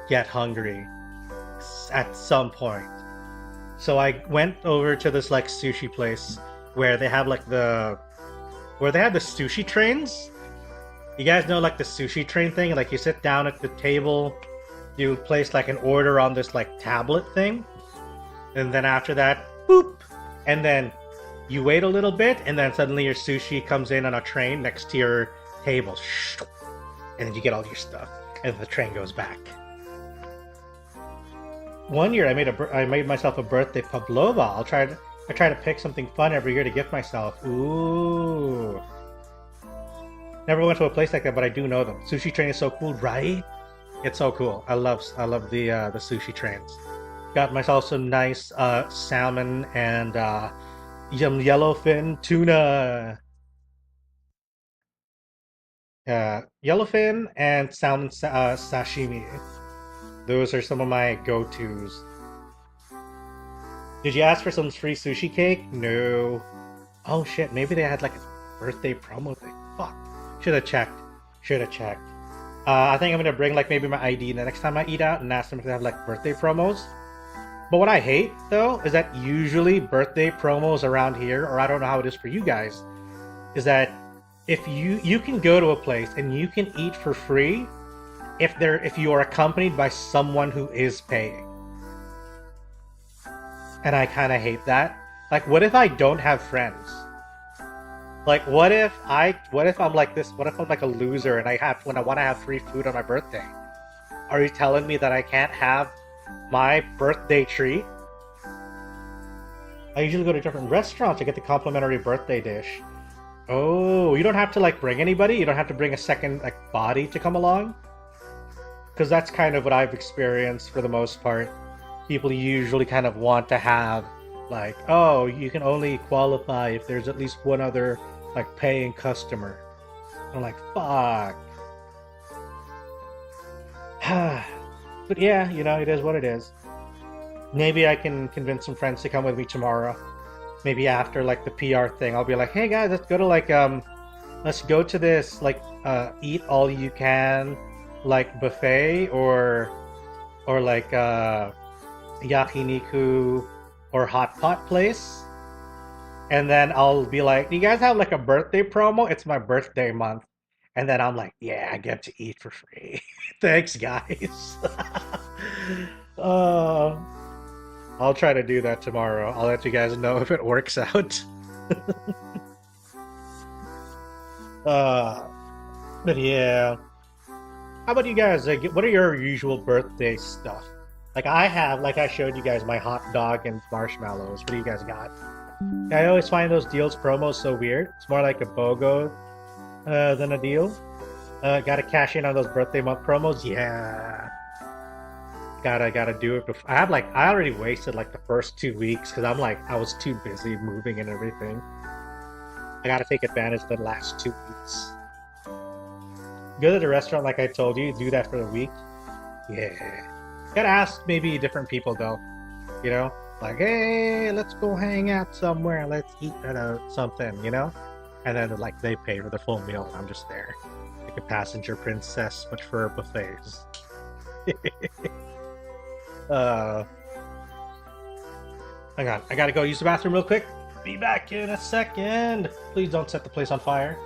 get hungry at some point. So I went over to this like sushi place where they have like the sushi trains. You guys know like the sushi train thing? Like you sit down at the table, you place like an order on this like tablet thing, and then after that, boop, and then you wait a little bit, and then suddenly your sushi comes in on a train next to your table, and then you get all your stuff, and the train goes back. One year I made myself a birthday pavlova. I try to pick something fun every year to gift myself. Ooh. Never went to a place like that, but I do know them. Sushi train is so cool, right? It's so cool. I love the sushi trains. Got myself some nice salmon and yellowfin tuna. Yellowfin and salmon sashimi. Those are some of my go-tos. Did you ask for some free sushi cake? No. Oh shit, maybe they had like a birthday promo thing. Fuck. Should have checked. I think I'm gonna bring like maybe my ID the next time I eat out and ask them if they have like birthday promos. But what I hate though is that usually birthday promos around here, or I don't know how it is for you guys, is that if you can go to a place and you can eat for free if you are accompanied by someone who is paying. And I kind of hate that. Like, what if I don't have friends? Like, what if I'm like this? What if I'm like a loser and when I want to have free food on my birthday? Are you telling me that I can't have my birthday treat? I usually go to different restaurants to get the complimentary birthday dish. Oh, you don't have to like bring anybody? You don't have to bring a second like body to come along? Because that's kind of what I've experienced for the most part. People usually kind of want to have like, oh, you can only qualify if there's at least one other like paying customer. I'm like, fuck. But yeah, you know, it is what it is. Maybe I can convince some friends to come with me tomorrow. Maybe after like the PR thing, I'll be like, hey guys, let's go to like let's go to this like eat all you can like buffet or like yakiniku or hot pot place. And then I'll be like, do you guys have like a birthday promo? It's my birthday month. And then I'm like, yeah, I get to eat for free. Thanks, guys. I'll try to do that tomorrow. I'll let you guys know if it works out. But yeah. How about you guys? Like, what are your usual birthday stuff? Like I showed you guys my hot dog and marshmallows. What do you guys got? I always find those deals promos so weird. It's more like a BOGO than a deal. Gotta cash in on those birthday month promos. Yeah. Gotta do it before. I already wasted like the first 2 weeks because I was too busy moving and everything. I gotta take advantage of the last 2 weeks. Go to the restaurant like I told you. Do that for the week. Yeah. Gotta ask maybe different people though. You know? Like, hey, let's go hang out somewhere. Let's eat something, you know? And then like they pay for the full meal and I'm just there. Like a passenger princess, but for buffets. Hang on, I gotta go use the bathroom real quick. Be back in a second. Please don't set the place on fire.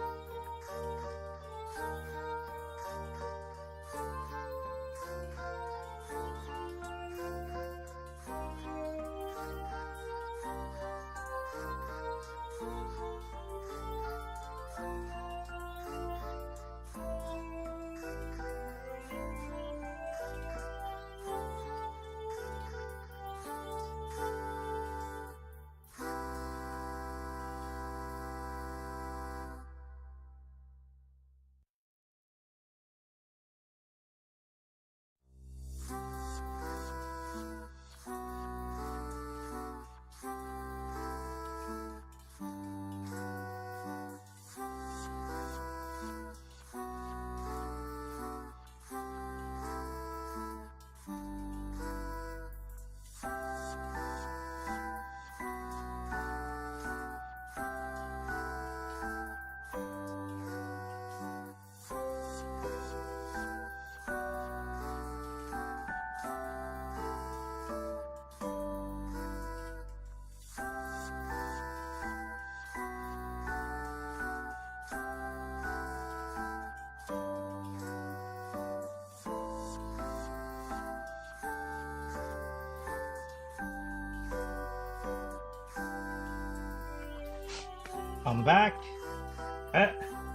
Come back.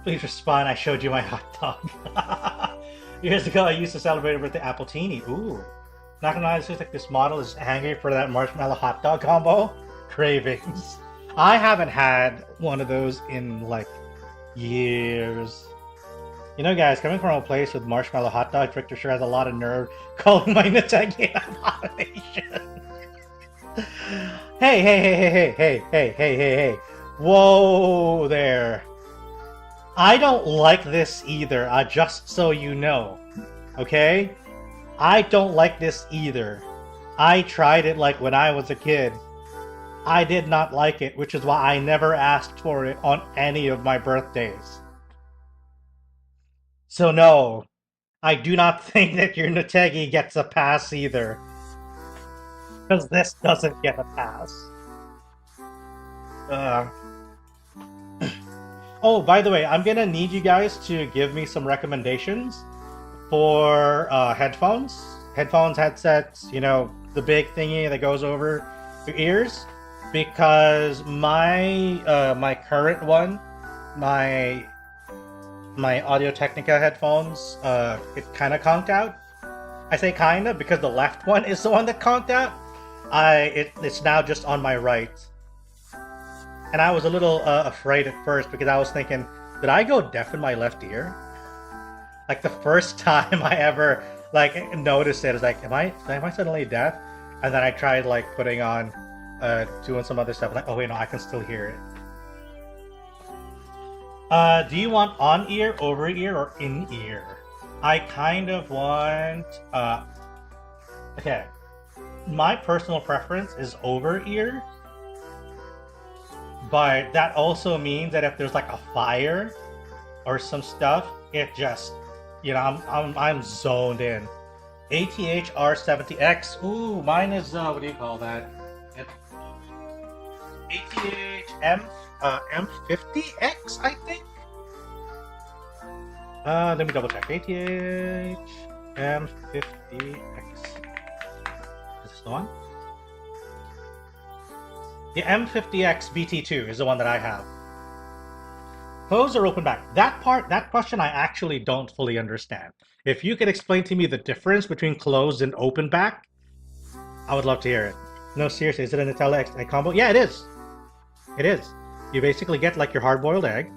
Please respond. I showed you my hot dog. Years ago, I used to celebrate with the Appletini. Ooh. Not gonna lie, it seems like this model is angry for that marshmallow hot dog combo. Cravings. I haven't had one of those in like years. You know, guys, coming from a place with marshmallow hot dogs, Richter sure has a lot of nerve calling my Nategi an abomination. Hey. Whoa there. I don't like this either, just so you know. Okay? I don't like this either. I tried it like when I was a kid. I did not like it, which is why I never asked for it on any of my birthdays. So no, I do not think that your Nategi gets a pass either. Because this doesn't get a pass. Oh, by the way, I'm gonna need you guys to give me some recommendations for headphones. Headphones, headsets, you know, the big thingy that goes over your ears. Because my my current one, my Audio-Technica headphones, it kind of conked out. I say kinda because the left one is the one that conked out. It's now just on my right. And I was a little afraid at first because I was thinking, did I go deaf in my left ear? Like the first time I ever like noticed it, is like, am I suddenly deaf? And then I tried like putting on, doing some other stuff. Like, oh wait, no, I can still hear it. Do you want on ear, over ear, or in ear? I kind of want. Okay, my personal preference is over ear. But that also means that if there's like a fire or some stuff, it just, you know, I'm zoned in. ATH R70X. Ooh, mine is what do you call that? ATH M50X, I think. Let me double check. ATH M50X. Is this the one? The M50X BT2 is the one that I have. Close or open back? That question I actually don't fully understand. If you could explain to me the difference between closed and open back, I would love to hear it. No, seriously, is it a Nutella egg combo? Yeah, it is. It is. You basically get like your hard-boiled egg,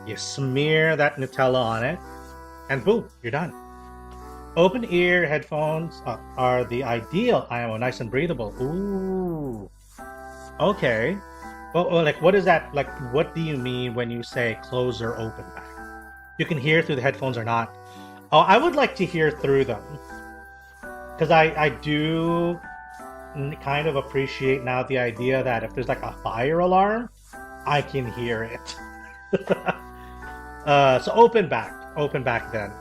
you smear that Nutella on it, and boom, you're done. Open ear headphones are the ideal IMO, nice and breathable. Ooh. Okay. Well, like, what is that? Like, what do you mean when you say close or open back? You can hear through the headphones or not? Oh, I would like to hear through them. Because I do kind of appreciate now the idea that if there's like a fire alarm, I can hear it. So open back then.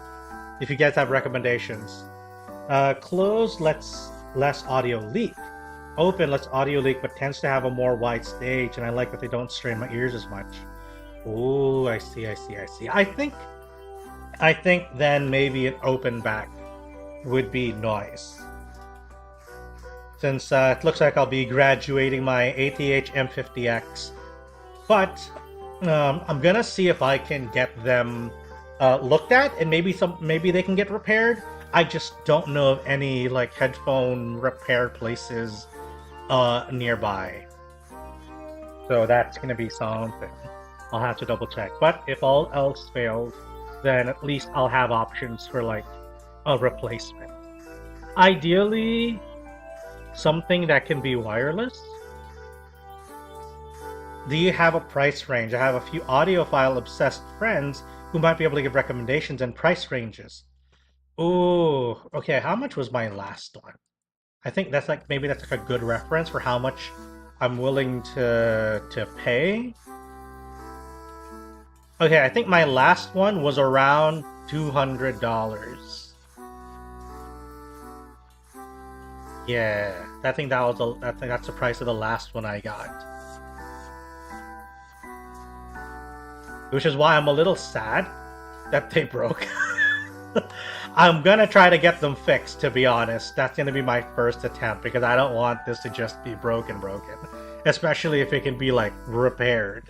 If you guys have recommendations. Close lets less audio leak. Open lets audio leak but tends to have a more wide stage, and I like that they don't strain my ears as much. Ooh, I see. I think then maybe an open back would be noise. Since it looks like I'll be graduating my ATH M50X. But I'm gonna see if I can get them looked at, and maybe they can get repaired. I just don't know of any like headphone repair places nearby. So that's gonna be something. I'll have to double check. But if all else fails, then at least I'll have options for like a replacement. Ideally, something that can be wireless. Do you have a price range? I have a few audiophile obsessed friends who might be able to give recommendations and price ranges. Ooh, okay, how much was my last one? I think that's like, maybe that's like a good reference for how much I'm willing to pay. Okay, I think my last one was around $200. Yeah, I think that's the price of the last one I got. Which is why I'm a little sad that they broke. I'm gonna try to get them fixed, to be honest. That's gonna be my first attempt, because I don't want this to just be broken. Especially if it can be, like, repaired.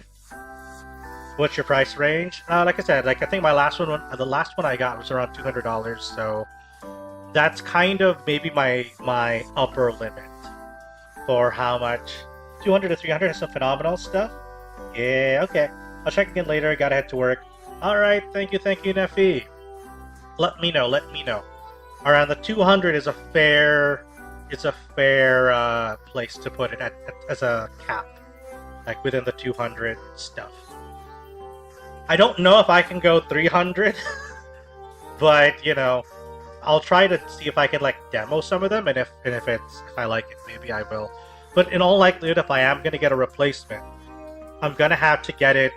What's your price range? Like I said, like I think my last one, the last one I got was around $200, so that's kind of maybe my upper limit for how much. 200 to 300 is some phenomenal stuff. Yeah, okay. I'll check again later. Gotta head to work. All right, thank you, Neffy. Let me know. Around the 200 is a fair place to put it as a cap, like within the 200 stuff. I don't know if I can go 300, but you know, I'll try to see if I can like demo some of them, and if I like it, maybe I will. But in all likelihood, if I am gonna get a replacement, I'm gonna have to get it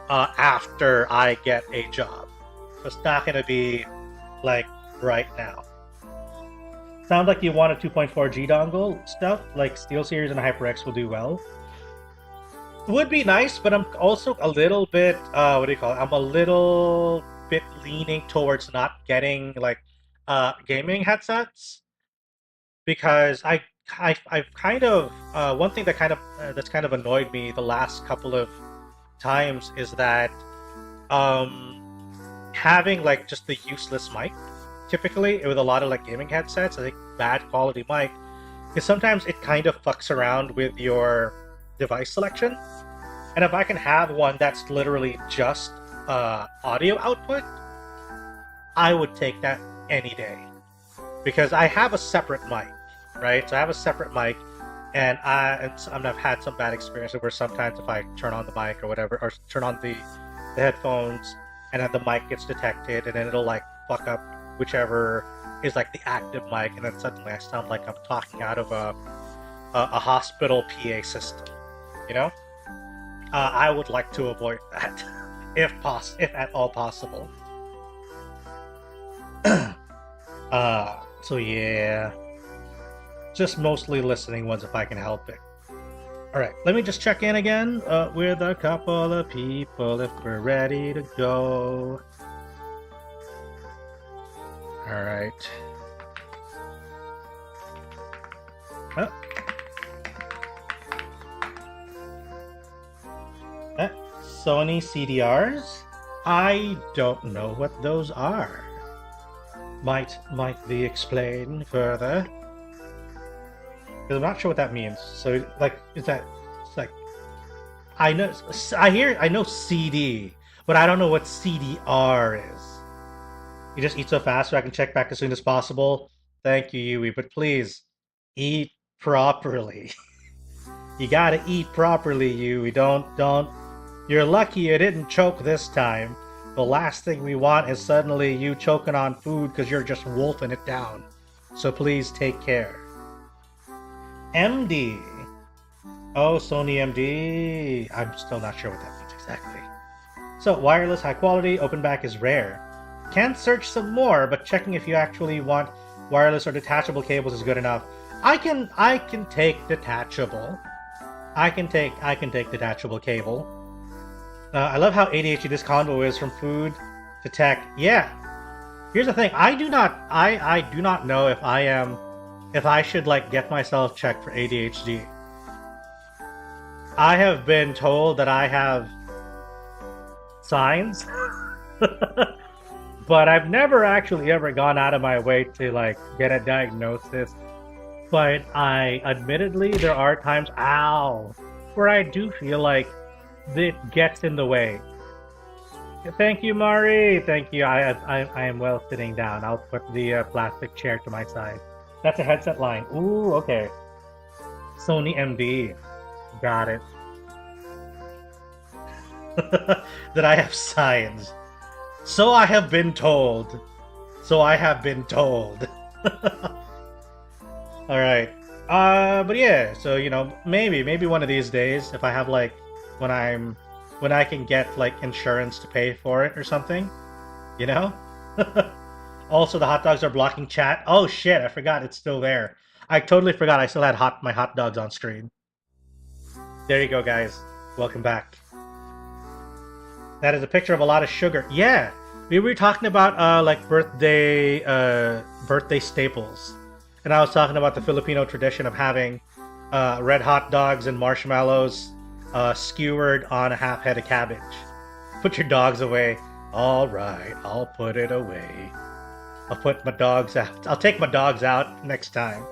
after I get a job. So it's not gonna be like right now. Sounds like you want a 2.4G dongle stuff, like SteelSeries and HyperX will do well. Would be nice, but I'm also a little bit, what do you call it? I'm a little bit leaning towards not getting like gaming headsets, because I've kind of one thing that that's kind of annoyed me the last couple of times is that having like just the useless mic, typically with a lot of like gaming headsets, I think bad quality mic, because sometimes it kind of fucks around with your device selection. And if I can have one that's literally just audio output, I would take that any day, because I have a separate mic, right? So I have a separate mic, and I've had some bad experiences where sometimes if I turn on the mic or whatever, or turn on the headphones, and then the mic gets detected, and then it'll like fuck up whichever is like the active mic, and then suddenly I sound like I'm talking out of a hospital PA system, you know? I would like to avoid that, if at all possible. So yeah, just mostly listening ones if I can help it. All right, let me just check in again with a couple of people if we're ready to go. All right. Oh. Sony CDRs? I don't know what those are. Might thee explain further? Because I'm not sure what that means. So, like, is that... It's like... I know CD, but I don't know what CDR is. You just eat so fast so I can check back as soon as possible? Thank you, Yui, but please, eat properly. You gotta eat properly, Yui. Don't... You're lucky you didn't choke this time. The last thing we want is suddenly you choking on food because you're just wolfing it down. So please take care. MD. Oh, Sony MD. I'm still not sure what that means exactly. So, wireless high quality, open back is rare. Can search some more, but checking if you actually want wireless or detachable cables is good enough. I can take detachable. I can take detachable cable. I love how ADHD this convo is, from food to tech. Yeah. Here's the thing. I do not know if I should like get myself checked for ADHD. I have been told that I have signs, but I've never actually ever gone out of my way to like get a diagnosis. But admittedly, there are times, where I do feel like it gets in the way. Thank you, Mari. Thank you. I am well sitting down. I'll put the plastic chair to my side. That's a headset line. Ooh, okay. Sony MD. Got it. That I have signs. So I have been told. All right. But yeah. So maybe one of these days, if I have like when I can get like insurance to pay for it or something, Also, the hot dogs are blocking chat. Oh shit! I forgot it's still there. I totally forgot I still had my hot dogs on stream. There you go, guys. Welcome back. That is a picture of a lot of sugar. Yeah, we were talking about like birthday staples, and I was talking about the Filipino tradition of having red hot dogs and marshmallows skewered on a half head of cabbage. Put your dogs away. All right, I'll put it away. I'll put my dogs out. I'll take my dogs out next time.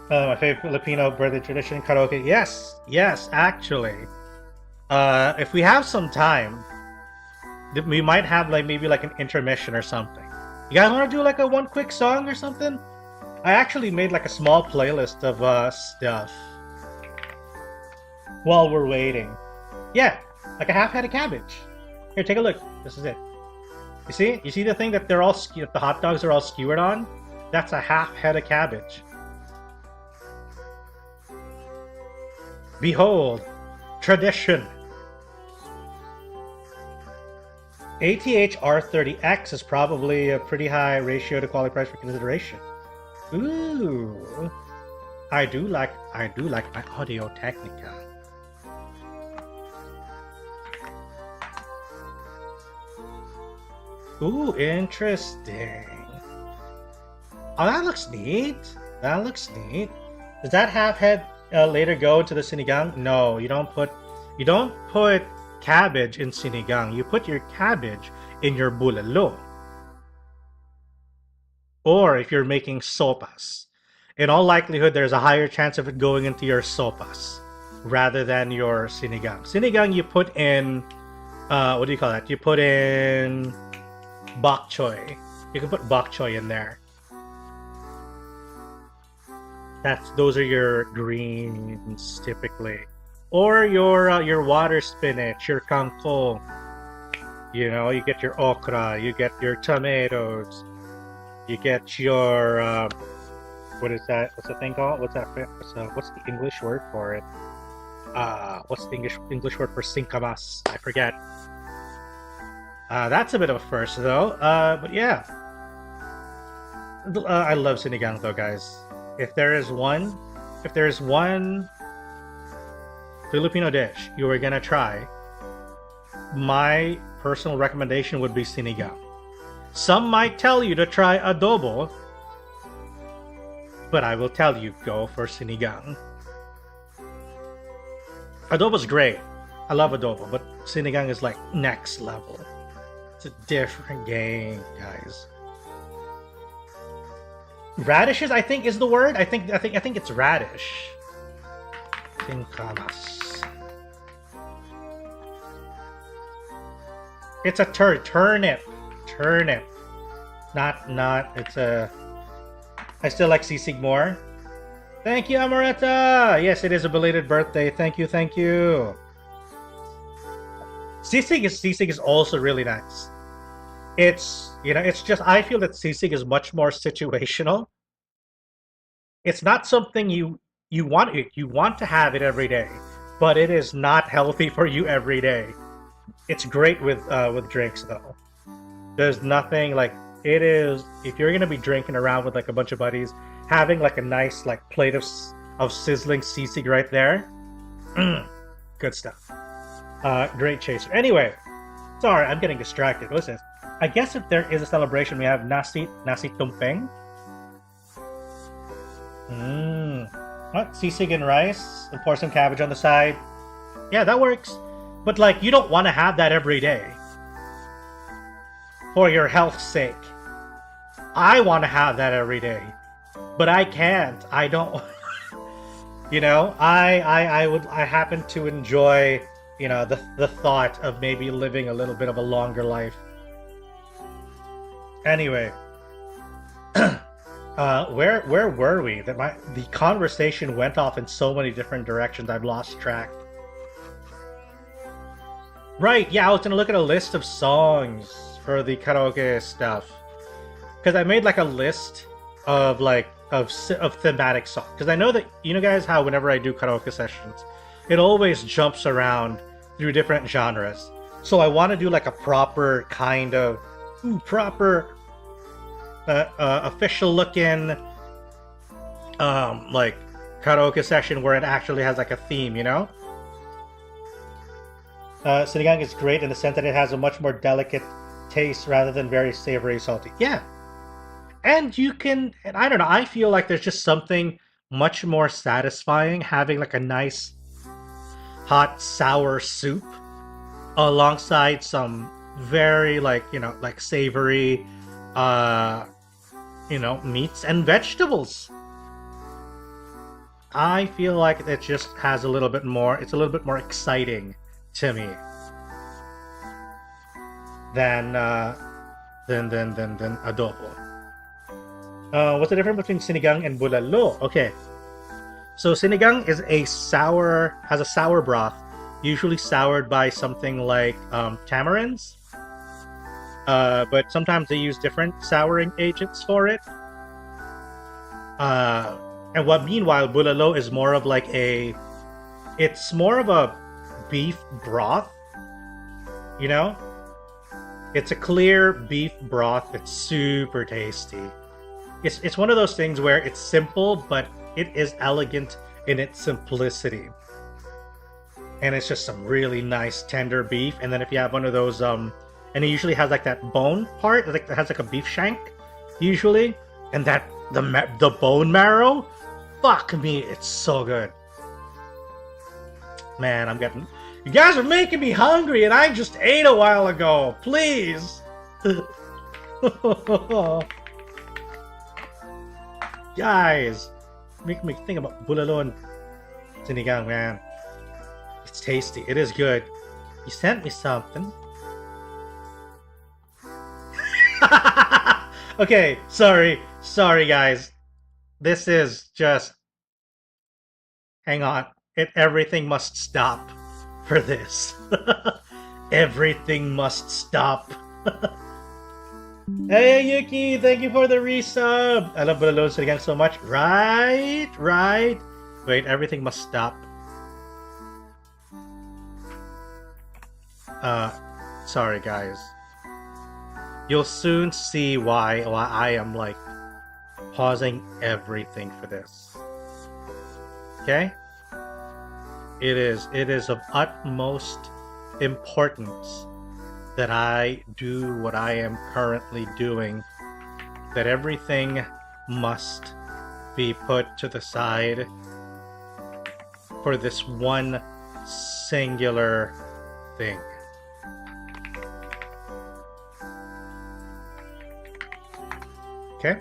My favorite Filipino birthday tradition, karaoke. Yes, actually. If we have some time, we might have like maybe like an intermission or something. You guys want to do like a one quick song or something? I actually made like a small playlist of stuff while we're waiting. Yeah, like a half head of cabbage. Here, take a look. This is it. You see? You see the thing that they're all the hot dogs are all skewered on? That's a half head of cabbage. Behold, tradition. ATH-R30X is probably a pretty high ratio to quality price for consideration. Ooh, I do like my Audio Technica. Ooh, interesting. Oh, that looks neat. That looks neat. Does that half head later go to the sinigang? No, you don't put cabbage in sinigang. You put your cabbage in your bulalo. Or if you're making sopas. In all likelihood, there's a higher chance of it going into your sopas rather than your sinigang. Sinigang, you put in, what do you call that? You put in bok choy. You can put bok choy in there. Those are your greens typically, or your water spinach, your kangkong. You know, you get your okra, you get your tomatoes, you get your what is that? What's the thing called? What's that? What's the English word for it? What's the English word for singkamas? I forget. That's a bit of a first though. But yeah, I love sinigang though, guys. If there is one Filipino dish you are gonna try, my personal recommendation would be sinigang. Some might tell you to try adobo, but I will tell you, go for sinigang. Adobo's great. I love adobo, but sinigang is like next level. It's a different game, guys. Radishes, I think, is the word. I think it's radish. Singkamas. It's a turnip. Not. It's a. I still like sisig more. Thank you, Amoretta. Yes, it is a belated birthday. Thank you. Sisig is also really nice. It's just, I feel that sisig is much more situational. It's not something you want to have it every day, but it is not healthy for you every day. It's great with drinks though. There's nothing like it is if you're gonna be drinking around with like a bunch of buddies, having like a nice like plate of sizzling sisig right there. Good stuff. Great chaser. Anyway, sorry, I'm getting distracted. Listen. I guess if there is a celebration, we have nasi tumpeng. What? Sisig and rice, and pour some cabbage on the side. Yeah, that works. But like, you don't want to have that every day for your health's sake. I want to have that every day, but I can't. I don't. I happen to enjoy, the thought of maybe living a little bit of a longer life. Anyway, where were we? The conversation went off in so many different directions. I've lost track. Right? Yeah, I was gonna look at a list of songs for the karaoke stuff because I made like a list of thematic songs. Because I know that guys how whenever I do karaoke sessions, it always jumps around through different genres. So I want to do like a proper kind of official looking like karaoke session where it actually has like a theme, Sinigang is great in the sense that it has a much more delicate taste rather than very savory, salty. Yeah, and I don't know, I feel like there's just something much more satisfying having like a nice hot sour soup alongside some very like savory meats and vegetables. I feel like it just has a little bit more, it's a little bit more exciting to me than adobo. What's the difference between sinigang and bulalo? Okay, so sinigang is has a sour broth, usually soured by something like tamarinds. But sometimes they use different souring agents for it. And meanwhile, bulalo is more of like it's more of a beef broth, you know? It's a clear beef broth. It's super tasty. It's one of those things where it's simple, but it is elegant in its simplicity. And it's just some really nice tender beef. And then if you have one of those, and it usually has like that bone part, like it has like a beef shank, usually, and that the bone marrow, fuck me, it's so good. Man, you guys are making me hungry, and I just ate a while ago. Please. Guys, make me think about bulalo and sinigang, man. It's tasty. It is good. You sent me something. Okay, sorry, guys. This is just... Hang on. Everything must stop for this. Everything must stop. Hey, Yuki, thank you for the resub. I love bulalo sinigang so much. Right. Wait, everything must stop. Sorry, guys. You'll soon see why I am like pausing everything for this. Okay? It is of utmost importance that I do what I am currently doing. That everything must be put to the side for this one singular thing. Okay,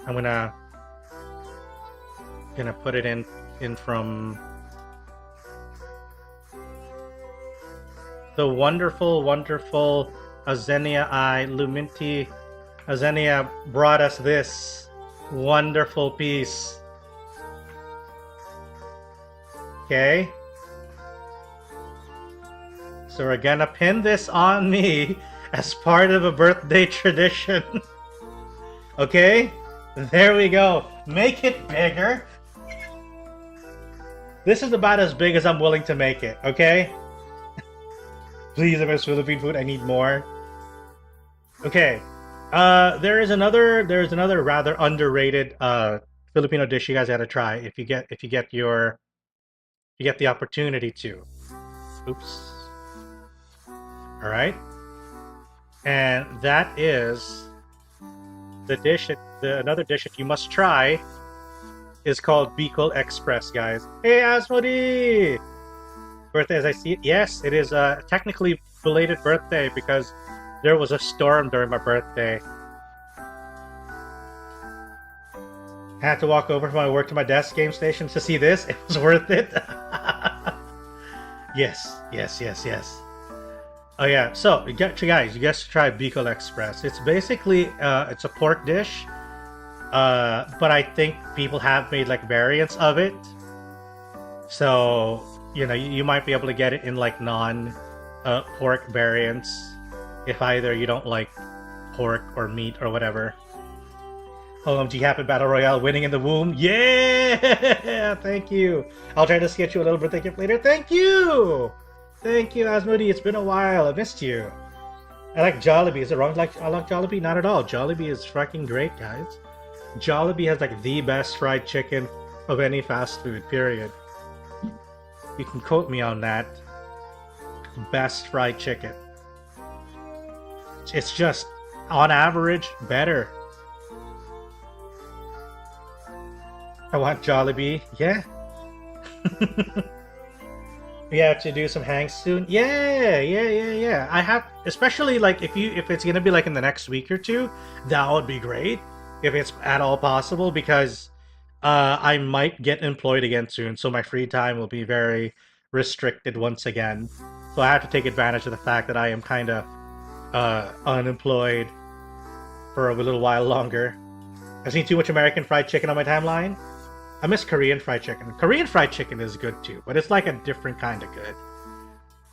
I'm gonna put it in from the wonderful Azenia Luminti. Azenia brought us this wonderful piece. Okay, so we're gonna pin this on me as part of a birthday tradition. Okay, there we go. Make it bigger. This is about as big as I'm willing to make it, okay? Please, if it's Philippine food, I need more. Okay, there's another rather underrated Filipino dish you guys gotta try if you get the opportunity to. Oops. All right, and that is another dish that you must try is called Bicol Express, guys. Hey, Asmodi! Birthday as I see it. Yes, it is a technically belated birthday because there was a storm during my birthday. Had to walk over from my work to my desk game station to see this. It was worth it. Yes. Oh yeah, so you guys should try Bicol Express. It's basically it's a pork dish, but I think people have made like variants of it. So you might be able to get it in like non-pork variants if either you don't like pork or meat or whatever. OMG Happy Battle Royale winning in the womb. Yeah! Thank you. I'll try to sketch you a little birthday gift later. Thank you! Thank you, Asmodi. It's been a while. I missed you. I like Jollibee. Is it wrong? I like Jollibee? Not at all. Jollibee is fucking great, guys. Jollibee has like the best fried chicken of any fast food, period. You can quote me on that. Best fried chicken. It's just, on average, better. I want Jollibee. Yeah. We have to do some hangs soon. Yeah. I have, especially like if it's gonna be like in the next week or two, that would be great if it's at all possible because I might get employed again soon, so my free time will be very restricted once again. So I have to take advantage of the fact that I am kind of unemployed for a little while longer. I've seen too much American fried chicken on my timeline. I miss Korean fried chicken. Korean fried chicken is good too, but it's like a different kind of good.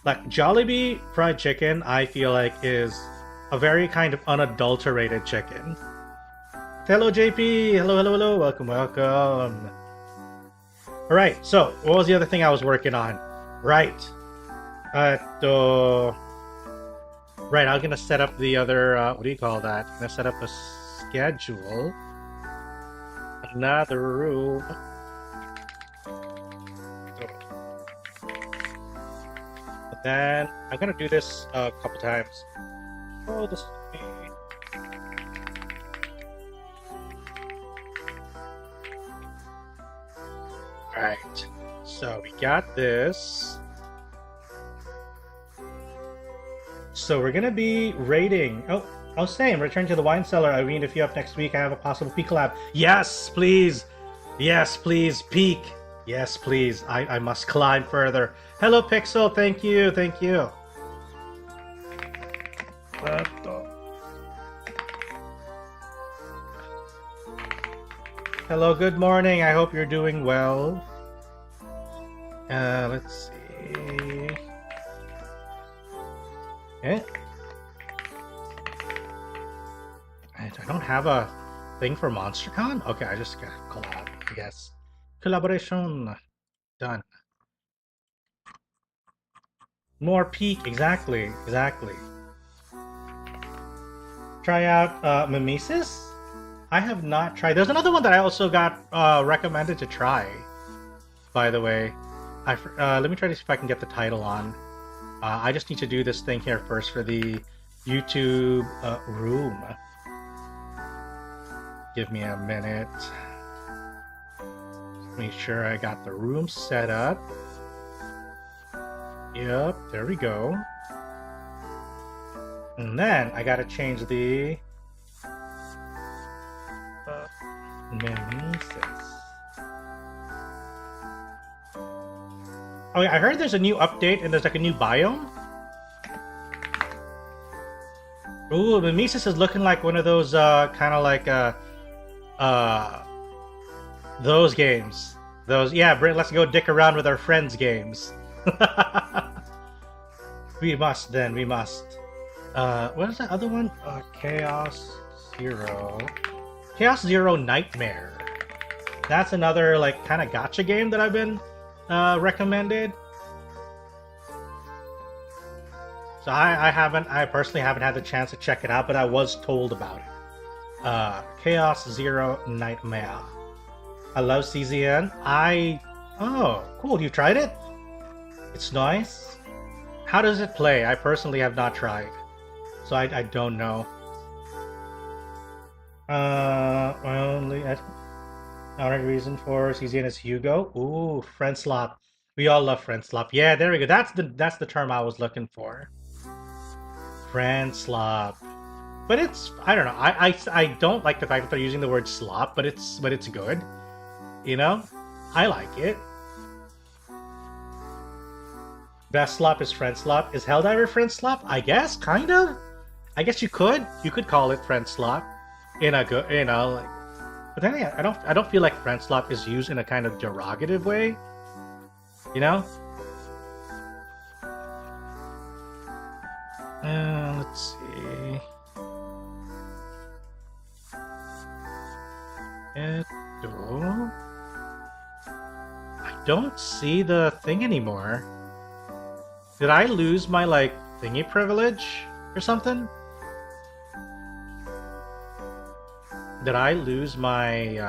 Like Jollibee fried chicken, I feel like is a very kind of unadulterated chicken. Hello JP, hello, welcome. Alright, so what was the other thing I was working on? Right. Right, I'm gonna set up the other, what do you call that? I'm gonna set up a schedule. Another room. But then I'm gonna do this a couple times. Oh, this. Alright, so we got this. So we're gonna be raiding. Oh, I was saying, return to the wine cellar. Irene, if you're up next week, I have a possible peak collab. Yes, please. Yes, please. Peak. Yes, please. I must climb further. Hello, Pixel. Thank you. Hello, good morning. I hope you're doing well. Let's see. Eh? I don't have a thing for MonsterCon? Okay, I just got collab, I guess. Collaboration. Done. More peak, exactly. Try out Mimesis? I have not tried. There's another one that I also got recommended to try, by the way. Let me try to see if I can get the title on. I just need to do this thing here first for the YouTube room. Give me a minute. Make sure I got the room set up. Yep, there we go. And then I gotta change the Mimesis. Oh yeah, I heard there's a new update and there's like a new biome. Ooh, Mimesis is looking like one of those kind of like those games. Those, yeah, let's go dick around with our friends games. We must. What is that other one? Chaos Zero Nightmare. That's another like kind of gacha game that I've been recommended. So I personally haven't had the chance to check it out, but I was told about it. Chaos Zero Nightmare. I love CZN. Oh, cool. You tried it? It's nice. How does it play? I personally have not tried, so I don't know. Only reason for CZN is Hugo. Ooh, friend slop. We all love friend slop. Yeah, there we go. That's the term I was looking for. Friend slop. But it's, I don't know. I don't like the fact that they're using the word slop, but it's good. You know, I like it. Best slop is friend slop. Is Helldiver friend slop? I guess, kind of. I guess you could call it friend slop in a good, you know, like. But then again, I don't feel like friend slop is used in a kind of derogative way. You know. Let's see. I don't see the thing anymore. Did I lose my, like, thingy privilege or something? Did I lose my,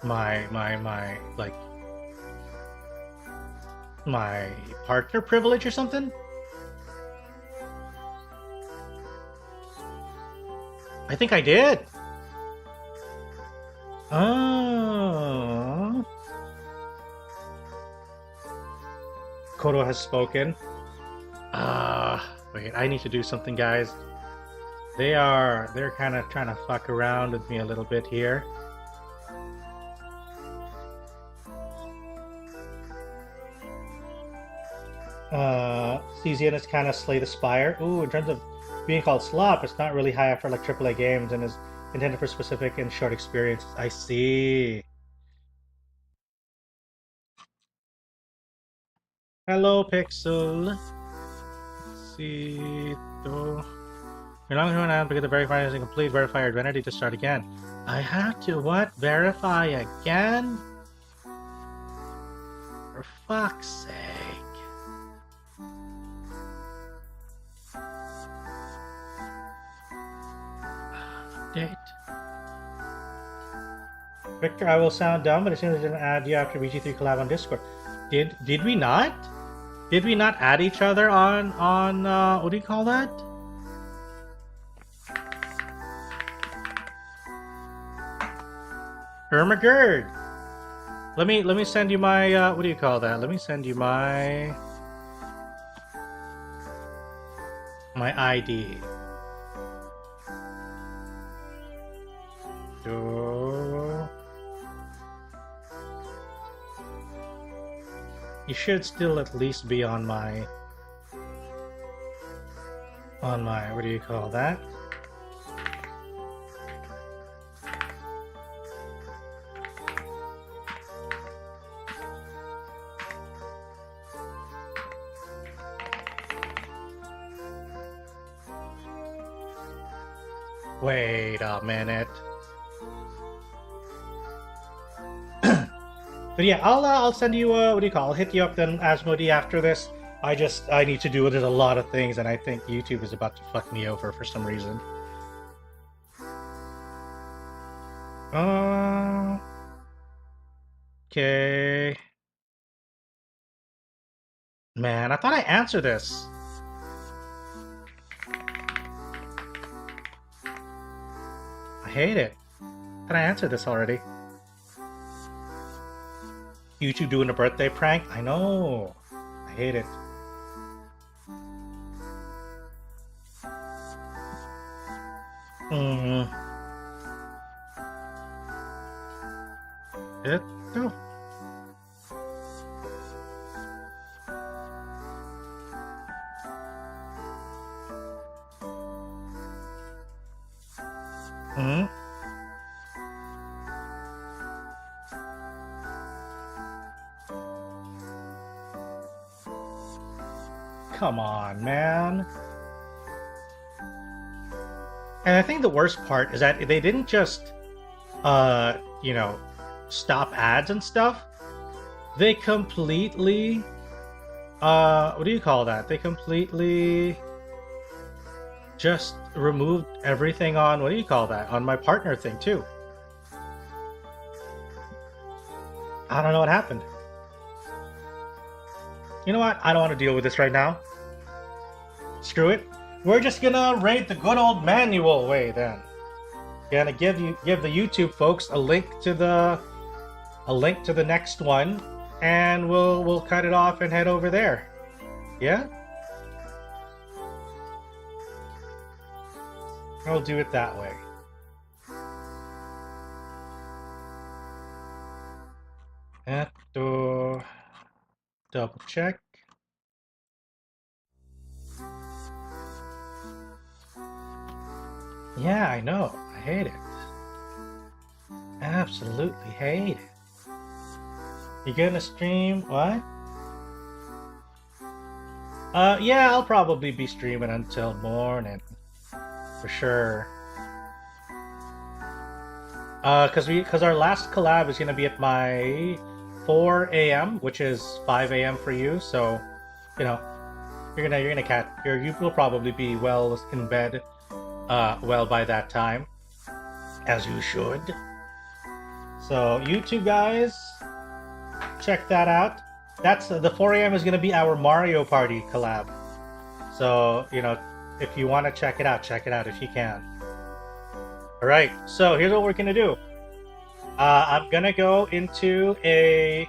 like, my partner privilege or something? I think I did. Oh. Kodo has spoken. Wait, I need to do something, guys. They're kind of trying to fuck around with me a little bit here. CZN is kind of Slay the Spire. Ooh, in terms of being called slop, it's not really high for like AAA games and is intended for specific and short experiences. I see. Hello, Pixel. Let's see. You're not going to get the verifier is incomplete. Verify your identity to start again. I have to what? Verify again? For fuck's sake. Update. Richter, I will sound dumb, but as soon as I didn't add you after BG3 collab on Discord. Did we not? Did we not add each other on what do you call that? Ermagerd. Let me send you my what do you call that? Let me send you my ID. You should still at least be on my what do you call that? Wait a minute. But yeah, I'll send you what do you call? I'll hit you up then, Asmodee, after this. I need to do there's a lot of things, and I think YouTube is about to fuck me over for some reason. Okay. Man, I thought I answered this. I hate it. I thought I answered this already. YouTube doing a birthday prank? I know. I hate it. No. Come on, man. And I think the worst part is that they didn't just, you know, stop ads and stuff. They completely, what do you call that? They completely just removed everything on, what do you call that? On my partner thing, too. I don't know what happened. You know what? I don't want to deal with this right now. Screw it. We're just gonna raid the good old manual way then. Gonna give the YouTube folks a link to the next one, and we'll cut it off and head over there. Yeah? I'll do it that way. Double check. Yeah, I know. I hate it. Absolutely hate it. You gonna stream what? Yeah, I'll probably be streaming until morning. For sure. Cause our last collab is gonna be at my 4 a.m., which is 5 a.m. for you, so you know you will probably be well in bed well by that time, as you should. So you two guys, check that out. That's the 4 a.m. is gonna be our Mario Party collab. So you know, if you want to check it out if you can. All right, so here's what we're gonna do. I'm gonna go into a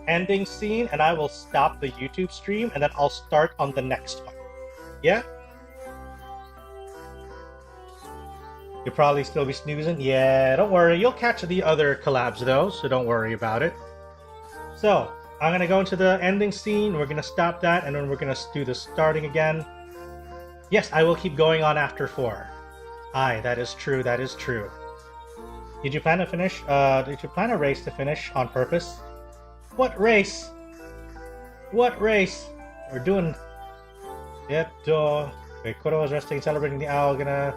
ending scene, and I will stop the YouTube stream, and then I'll start on the next one. Yeah? You'll probably still be snoozing. Yeah, don't worry. You'll catch the other collabs, though, so don't worry about it. So, I'm going to go into the ending scene. We're going to stop that, and then we're going to do the starting again. Yes, I will keep going on after 4. Aye, that is true. That is true. Did you plan to finish? Did you plan a race to finish on purpose? What race? What race? We're doing... Yep, Koro is resting, celebrating the owl. Gonna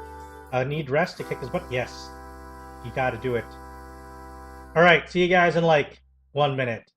need rest to kick his butt? Yes. You gotta do it. Alright, see you guys in like 1 minute.